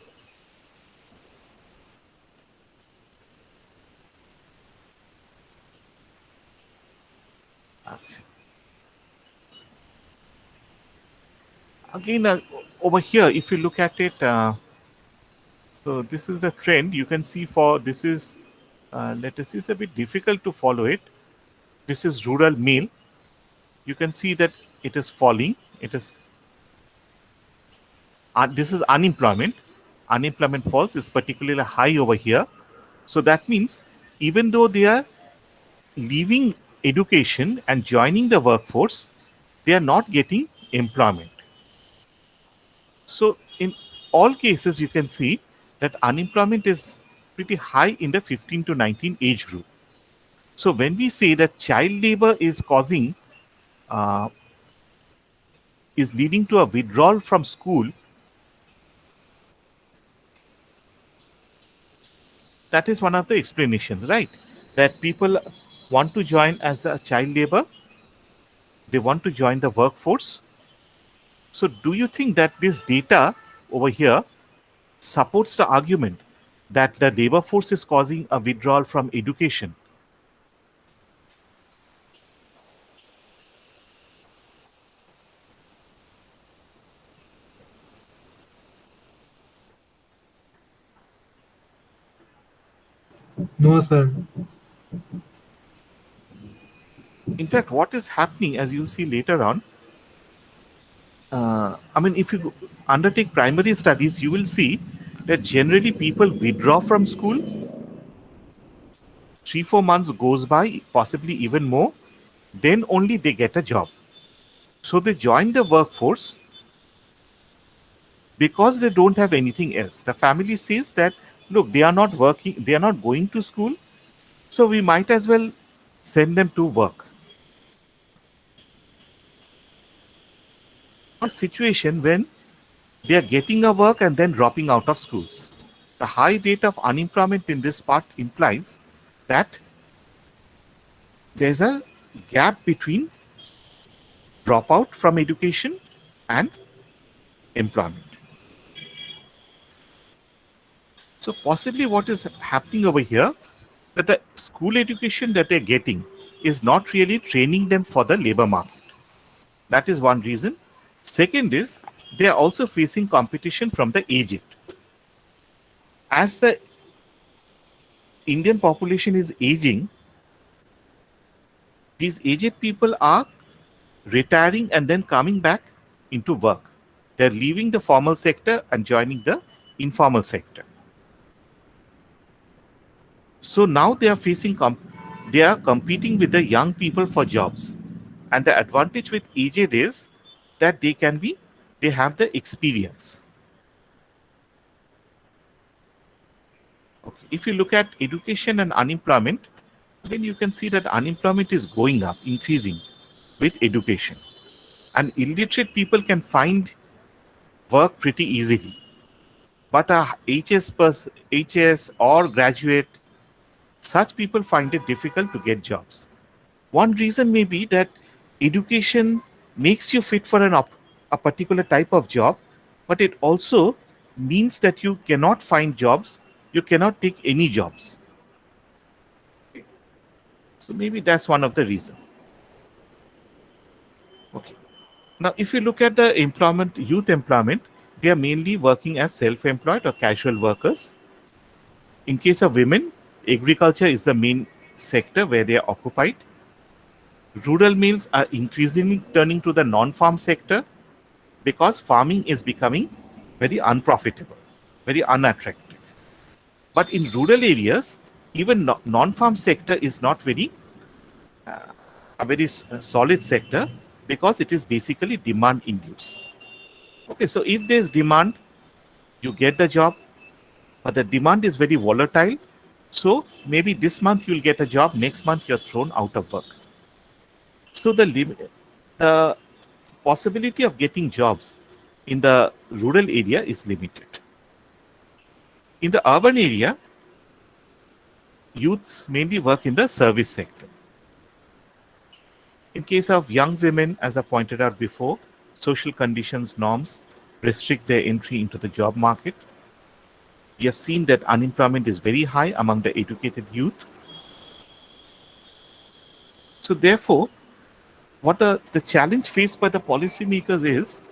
Again, over here, if you look at it, so this is the trend. You can see for this is, let us see, it's a bit difficult to follow it. This is rural male. You can see that it is falling. It is. This is unemployment. Unemployment falls is particularly high over here. So that means even though they are leaving education and joining the workforce, they are not getting employment. So in all cases, you can see that unemployment is pretty high in the 15 to 19 age group. So when we say that child labor is causing, is leading to a withdrawal from school, that is one of the explanations, right? That people want to join as a child labor, they want to join the workforce. So do you think that this data over here supports the argument that the labor force is causing a withdrawal from education? No, sir. In fact, what is happening, as you'll see later on, I mean, if you undertake primary studies, you will see that generally people withdraw from school. 3-4 months goes by, possibly even more, then only they get a job. So they join the workforce because they don't have anything else. The family says that, look, they are not working, they are not going to school, so we might as well send them to work. A situation when they are getting a work and then dropping out of schools. The high rate of unemployment in this part implies that there's a gap between dropout from education and employment. So possibly what is happening over here, that the school education that they're getting is not really training them for the labor market. That is one reason. Second is they are also facing competition from the aged. As the Indian population is aging, these aged people are retiring and then coming back into work. They're leaving the formal sector and joining the informal sector. So now they are facing, they are competing with the young people for jobs. And the advantage with aged is that they have the experience. Okay. If you look at education and unemployment, then you can see that unemployment is going up, increasing with education. And illiterate people can find work pretty easily. But a HS or graduate, such people find it difficult to get jobs. One reason may be that education makes you fit for a particular type of job, but it also means that you cannot find jobs, you cannot take any jobs. So maybe that's one of the reasons. Okay. Now, if you look at the employment, youth employment, they are mainly working as self-employed or casual workers. In case of women, agriculture is the main sector where they are occupied. Rural males are increasingly turning to the non-farm sector because farming is becoming very unprofitable, very unattractive. But in rural areas, even non-farm sector is not a very solid sector because it is basically demand induced. Okay, so if there's demand, you get the job, but the demand is very volatile. So maybe this month you'll get a job, next month you're thrown out of work. So the possibility of getting jobs in the rural area is limited. In the urban area, youths mainly work in the service sector. In case of young women, as I pointed out before, social conditions, norms restrict their entry into the job market. We have seen that unemployment is very high among the educated youth. So therefore, what the challenge faced by the policymakers is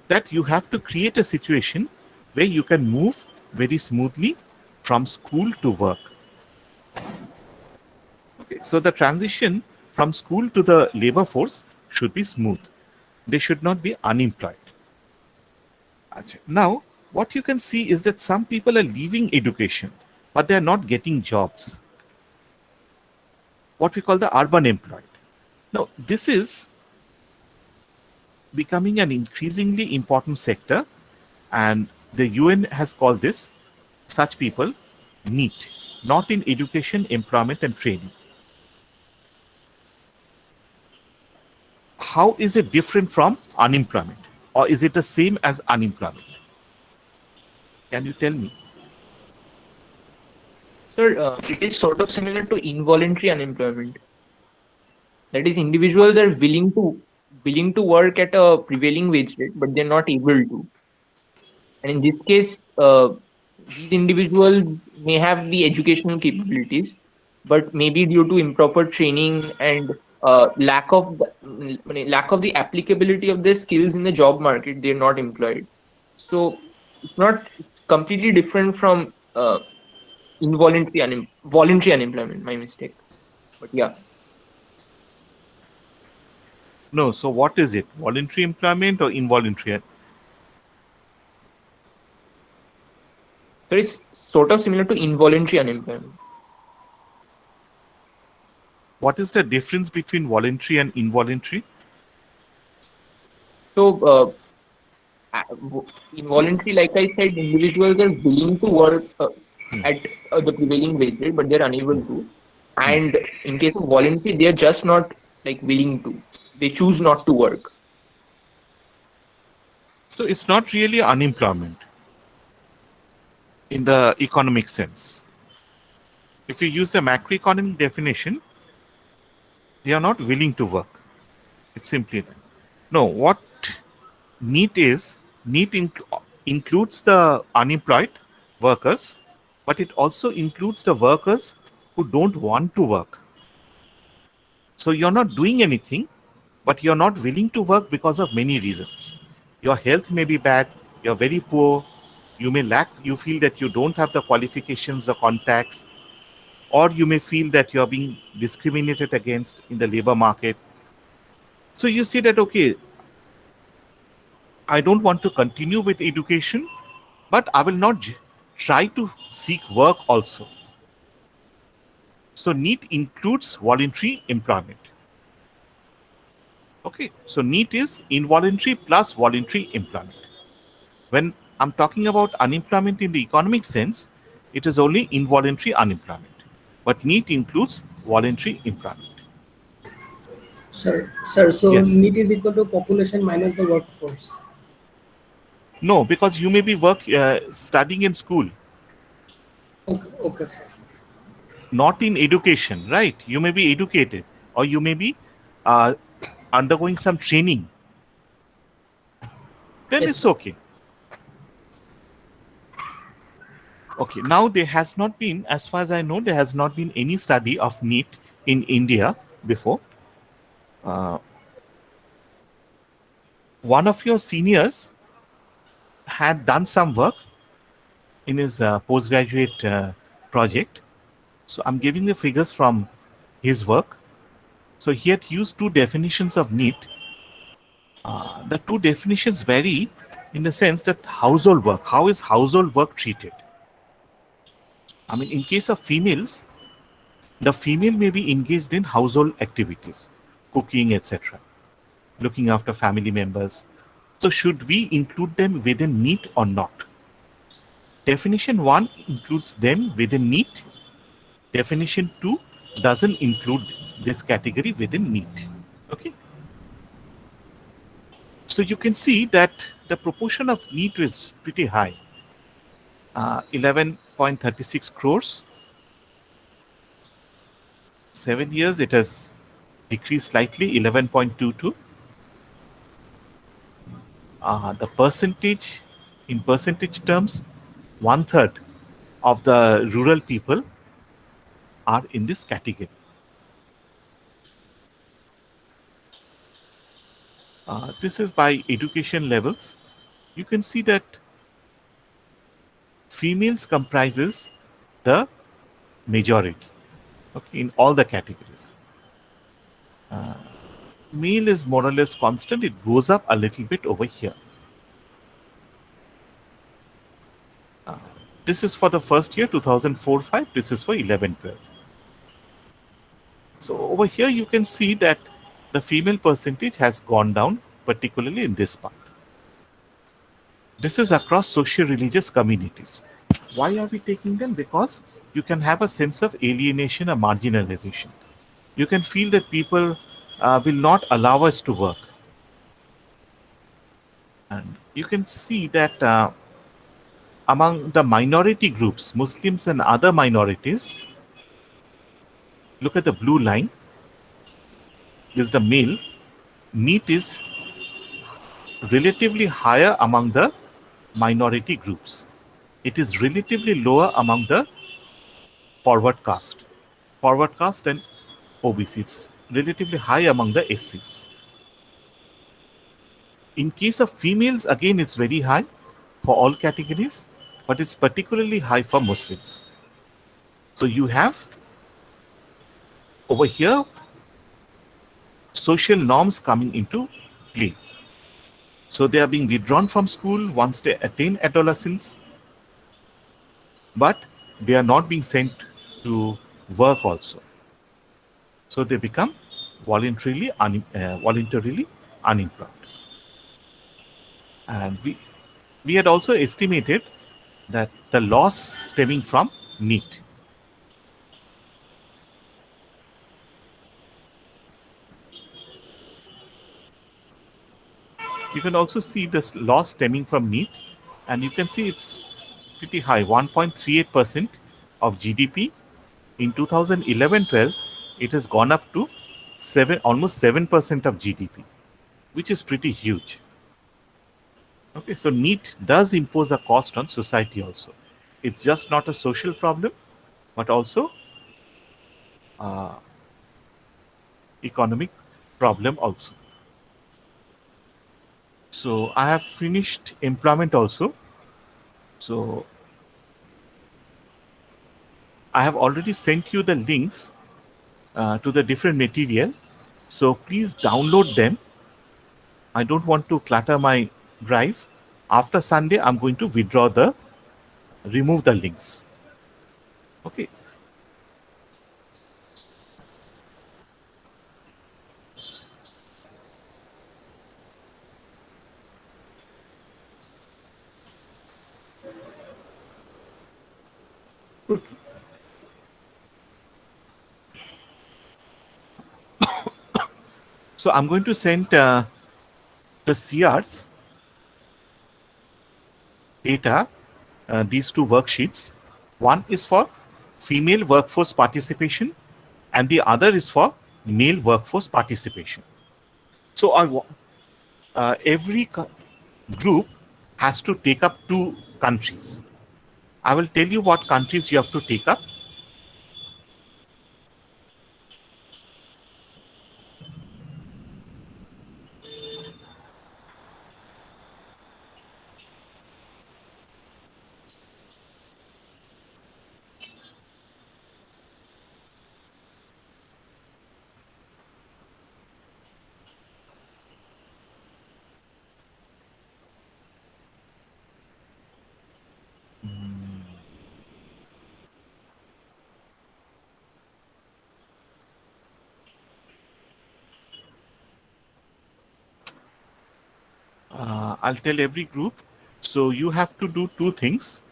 that you have to create a situation where you can move very smoothly from school to work. Okay, so the transition from school to the labor force should be smooth. They should not be unemployed. Now, what you can see is that some people are leaving education, but they are not getting jobs. What we call the urban employed. Now, this is becoming an increasingly important sector, and the UN has called this, such people, NEET, not in education, employment, and training. How is it different from unemployment? Or is it the same as unemployment? Can you tell me? Sir, it is sort of similar to involuntary unemployment. That is, individuals are willing to work at a prevailing wage rate, but they're not able to. And in this case, these individuals may have the educational capabilities, but maybe due to improper training and lack of the applicability of their skills in the job market, they're not employed. So it's not completely different from voluntary unemployment. My mistake. But yeah. No, so what is it? Voluntary employment or involuntary? So it's sort of similar to involuntary unemployment. What is the difference between voluntary and involuntary? So involuntary, like I said, individuals are willing to work at the prevailing wage rate, but they're unable to. And in case of voluntary, they're just not like willing to. They choose not to work. So it's not really unemployment in the economic sense. If you use the macroeconomic definition, they are not willing to work. It's simply that. No, what NEET is, NEET includes the unemployed workers, but it also includes the workers who don't want to work. So you're not doing anything, but you're not willing to work because of many reasons. Your health may be bad, you're very poor, you feel that you don't have the qualifications, the contacts, or you may feel that you're being discriminated against in the labor market. So you see that, okay, I don't want to continue with education, but I will not try to seek work also. So NEET includes voluntary employment. Okay, so NEET is involuntary plus voluntary employment. When I'm talking about unemployment in the economic sense, it is only involuntary unemployment. But NEET includes voluntary employment. Sir, so Yes. NEET is equal to population minus the workforce. No, because you may be studying in school, Okay. not in education, right? You may be educated, or you may be uh, undergoing some training. Then Yes. it's okay. Okay, now there has not been, as far as I know, there has not been any study of NEET in India before. One of your seniors had done some work in his postgraduate project. So I'm giving the figures from his work. So he had used two definitions of NEET. The two definitions vary in the sense that household work, how is household work treated? I mean, in case of females, the female may be engaged in household activities, cooking, etc., looking after family members. So should we include them within NEET or not? Definition 1 includes them within NEET. Definition 2 doesn't include this category within NEET. Okay. So you can see that the proportion of NEET is pretty high. 11.36 crores. 7 years it has decreased slightly, 11.22. The percentage, in percentage terms, 1/3 of the rural people are in this category. This is by education levels. You can see that females comprises the majority, okay, in all the categories. Male is more or less constant. It goes up a little bit over here. This is for the first year, 2004-05. This is for 11-12. So over here you can see that the female percentage has gone down, particularly in this part. This is across socio-religious communities. Why are we taking them? Because you can have a sense of alienation or marginalization. You can feel that people will not allow us to work. And you can see that among the minority groups, Muslims and other minorities, look at the blue line. This is the male. NEET is relatively higher among the minority groups. It is relatively lower among the forward caste. Forward caste and OBC. It's relatively high among the SCs. In case of females, again, it's very high for all categories, but it's particularly high for Muslims. So you have over here social norms coming into play. So they are being withdrawn from school once they attain adolescence, but they are not being sent to work also. So they become voluntarily unemployed. And we had also estimated that the loss stemming from NEET. You can also see this loss stemming from NEET, and you can see it's pretty high, 1.38% of GDP. In 2011-12, it has gone up to almost 7% of GDP, which is pretty huge. Okay, so NEET does impose a cost on society also. It's just not a social problem, but also economic problem also. So I have finished employment also. So I have already sent you the links to the different material. So please download them. I don't want to clutter my drive. After Sunday, I'm going to remove the links. Okay. So I'm going to send the CR's data, these two worksheets. One is for female workforce participation and the other is for male workforce participation. So every group has to take up 2 countries. I will tell you what countries you have to take up. I'll tell every group. So you have to do 2 things.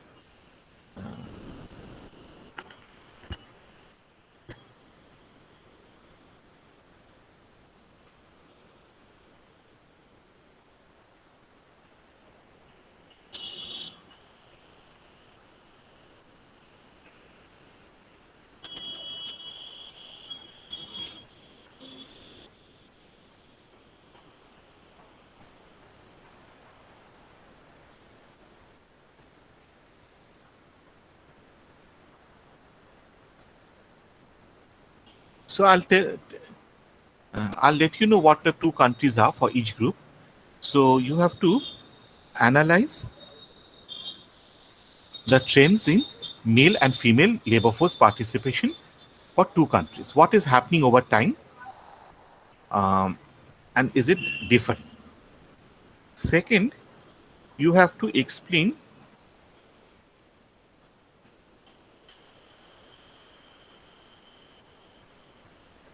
So I'll let you know what the 2 countries are for each group. So you have to analyze the trends in male and female labor force participation for 2 countries. What is happening over time, and is it different? Second, you have to explain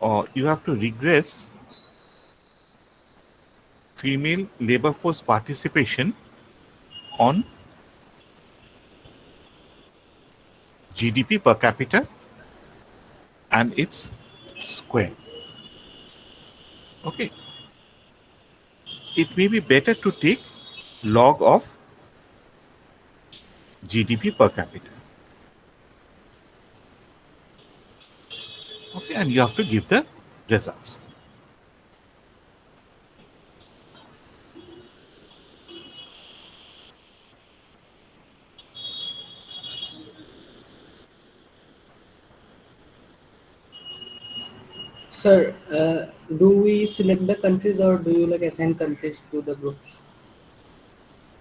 or you have to regress female labor force participation on GDP per capita and its square. Okay. It may be better to take log of GDP per capita. Okay, and you have to give the results. Sir, do we select the countries or do you like assign countries to the groups?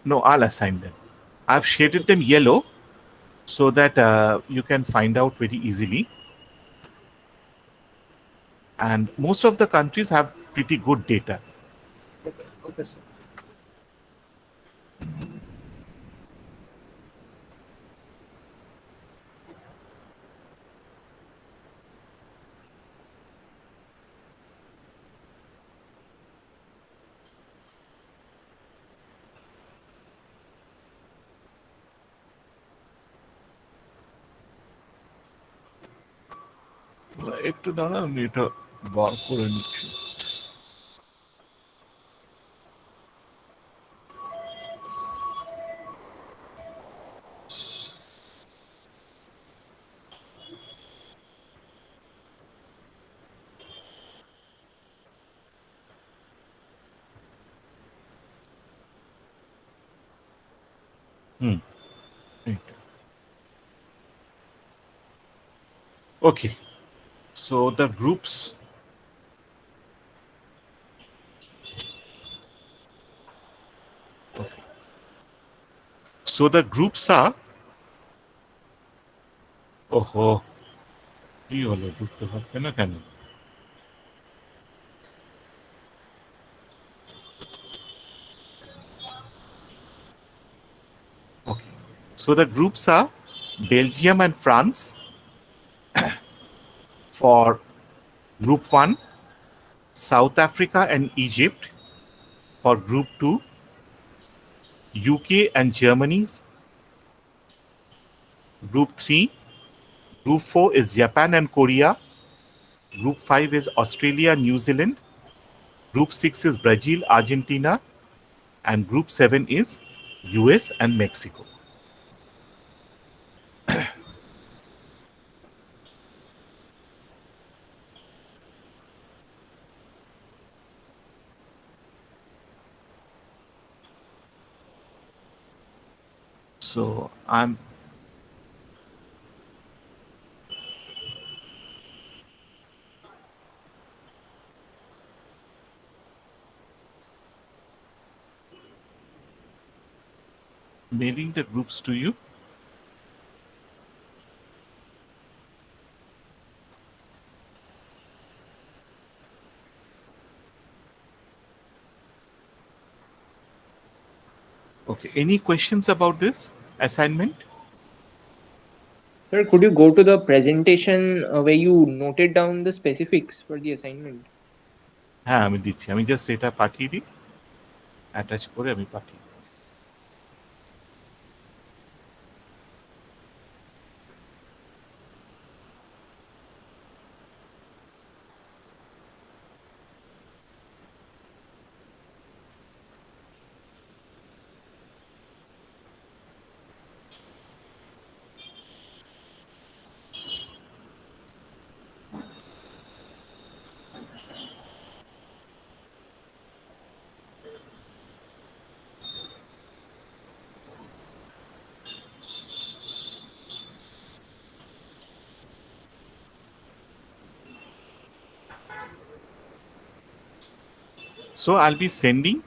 No, I'll assign them. I've shaded them yellow so that you can find out very easily. And most of the countries have pretty good data. Okay, okay, sir. একটু দাঁড়া, আমি এটা বার করে নিচ্ছি। এইটা। Okay, so the groups. Okay. So the groups are. ওহো, কি হলো, ঢুকতে পারছে না কেন? Okay. So the groups are Belgium and France for Group 1, South Africa and Egypt for Group 2, UK and Germany, Group 3, Group 4 is Japan and Korea, Group 5 is Australia, New Zealand, Group 6 is Brazil, Argentina, and Group 7 is US and Mexico. So I'm mailing the groups to you. Okay, any questions about this assignment? Sir, could you go to the presentation where you noted down the specifics for the assignment? হ্যাঁ, আমি দিচ্ছি। আমি just এটা পাঠিয়ে দিই, attach করে আমি পাঠিয়ে দিই। So I'll be sending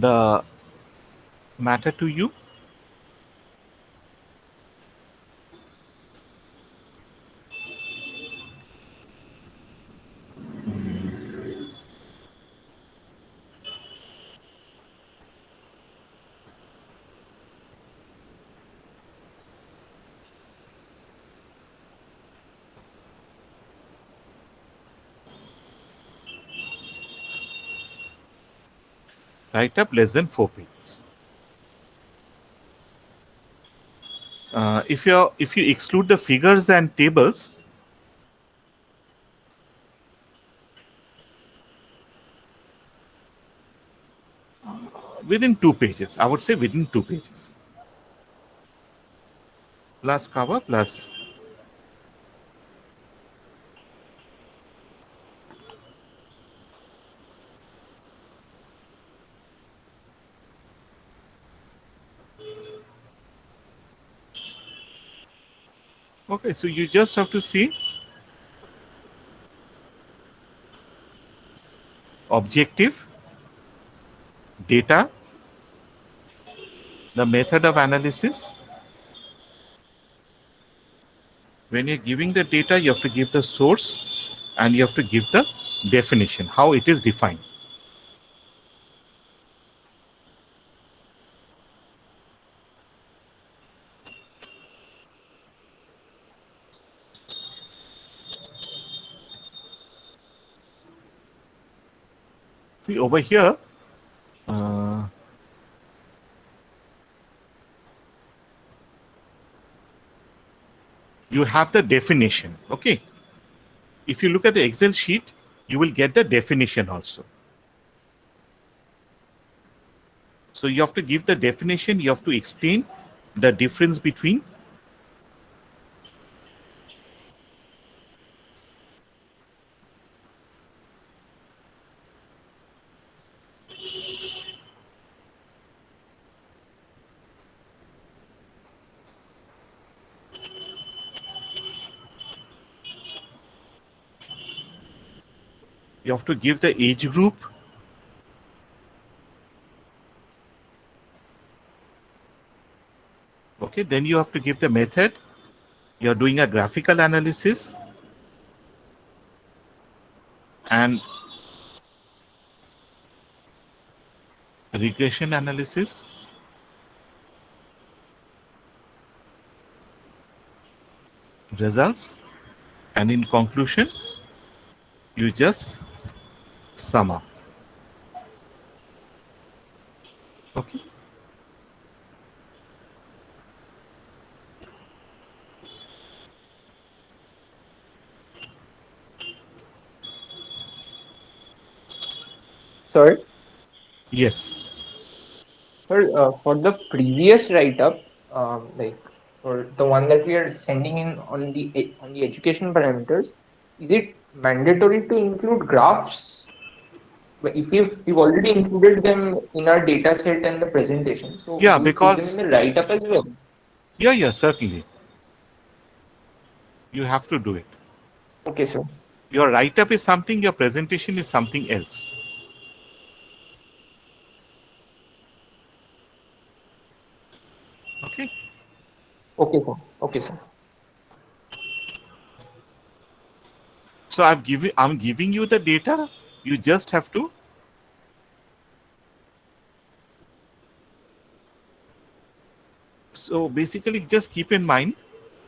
the matter to you. Write up less than 4 pages. If you exclude the figures and tables, within 2 pages, I would say within 2 pages. Plus cover plus. Okay, so you just have to see objective, data, the method of analysis, When you're giving the data, you have to give the source and you have to give the definition, how it is defined. See over here, you have the definition. Okay. If you look at the Excel sheet, you will get the definition also. So you have to give the definition, you have to explain the difference between you have to give the age group, okay, then you have to give the method. You're doing a graphical analysis and regression analysis. Results, and in conclusion, you just sum up. Okay. Sir, Yes. for the previous write-up, like for the one that we are sending in on the education parameters, is it mandatory to include graphs? But if we've already included them in our data set and the presentation, so Yeah, do we put them because in the write-up as well? yeah, certainly. You have to do it. Okay, sir. Your write-up is something, your presentation is something else. Okay. Okay, sir. Okay, sir. So I'm giving you the data. You just have to so basically just keep in mind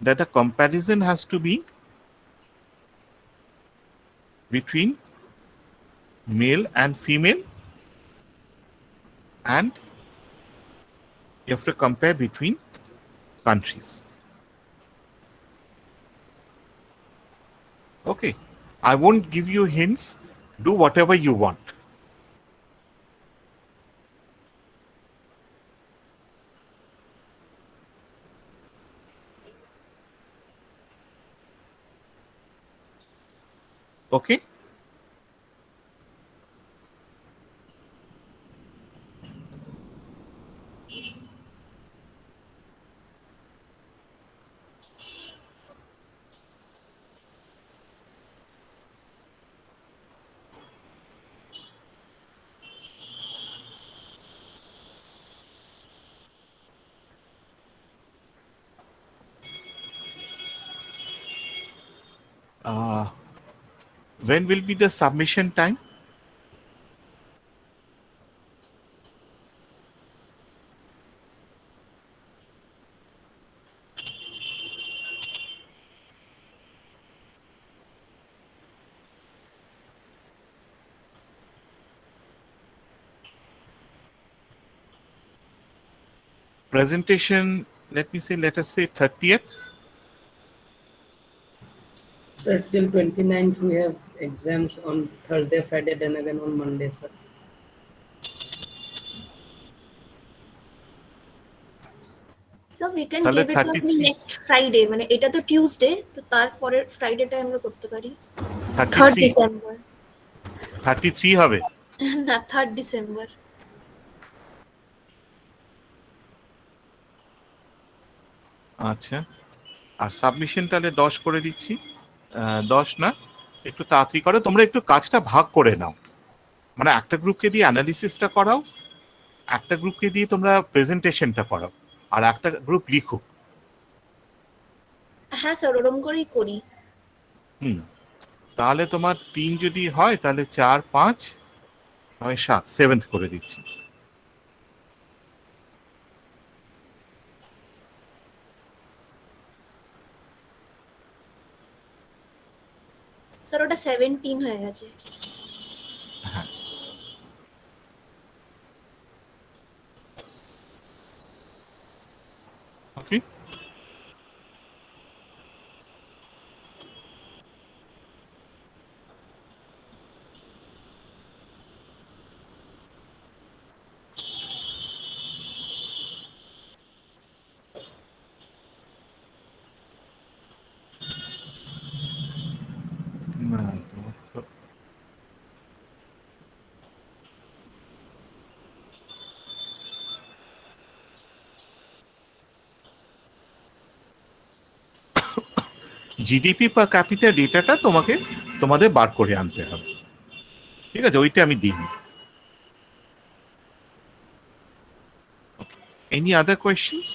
that the comparison has to be between male and female, and you have to compare between countries. Okay. I won't give you hints. Do whatever you want. Okay. When will be the submission time? Presentation, let us say 30th. Sir, till 29th we have exams on Thursday, Friday, then again on Monday, sir. So we can তাহলে give it to 33 next Friday, মানে এটা তো Tuesday, তো তারপরে ফ্রাইডেটা আমরা করতে পারি 3rd 33 December 33 হবে। না 3rd ডিসেম্বর। আচ্ছা, আর সাবমিশন তাহলে 10 করে দিচ্ছি। 10 না, একটু তাড়াতাড়ি করো, তোমরা একটু কাজটা ভাগ করে নাও, মানে একটা গ্রুপকে দিয়ে অ্যানালিসিসটা করাও, একটা গ্রুপকে দিয়ে তোমরা প্রেজেন্টেশনটা করাও, আর একটা গ্রুপ লিখো। হ্যাঁ স্যার ওরম করেই করি। তাহলে তোমার 3 যদি হয় তাহলে 4 5 নয় 7 সেভেন্থ করে দিচ্ছি। স্যার ওটা 17 হয়ে গেছে। হ্যাঁ, ওকে। জিডিপি পার ক্যাপিটা ডেটাটা তোমাদের বার করে আনতে হবে, ঠিক আছে? ওইটা আমি দিই। Any other questions?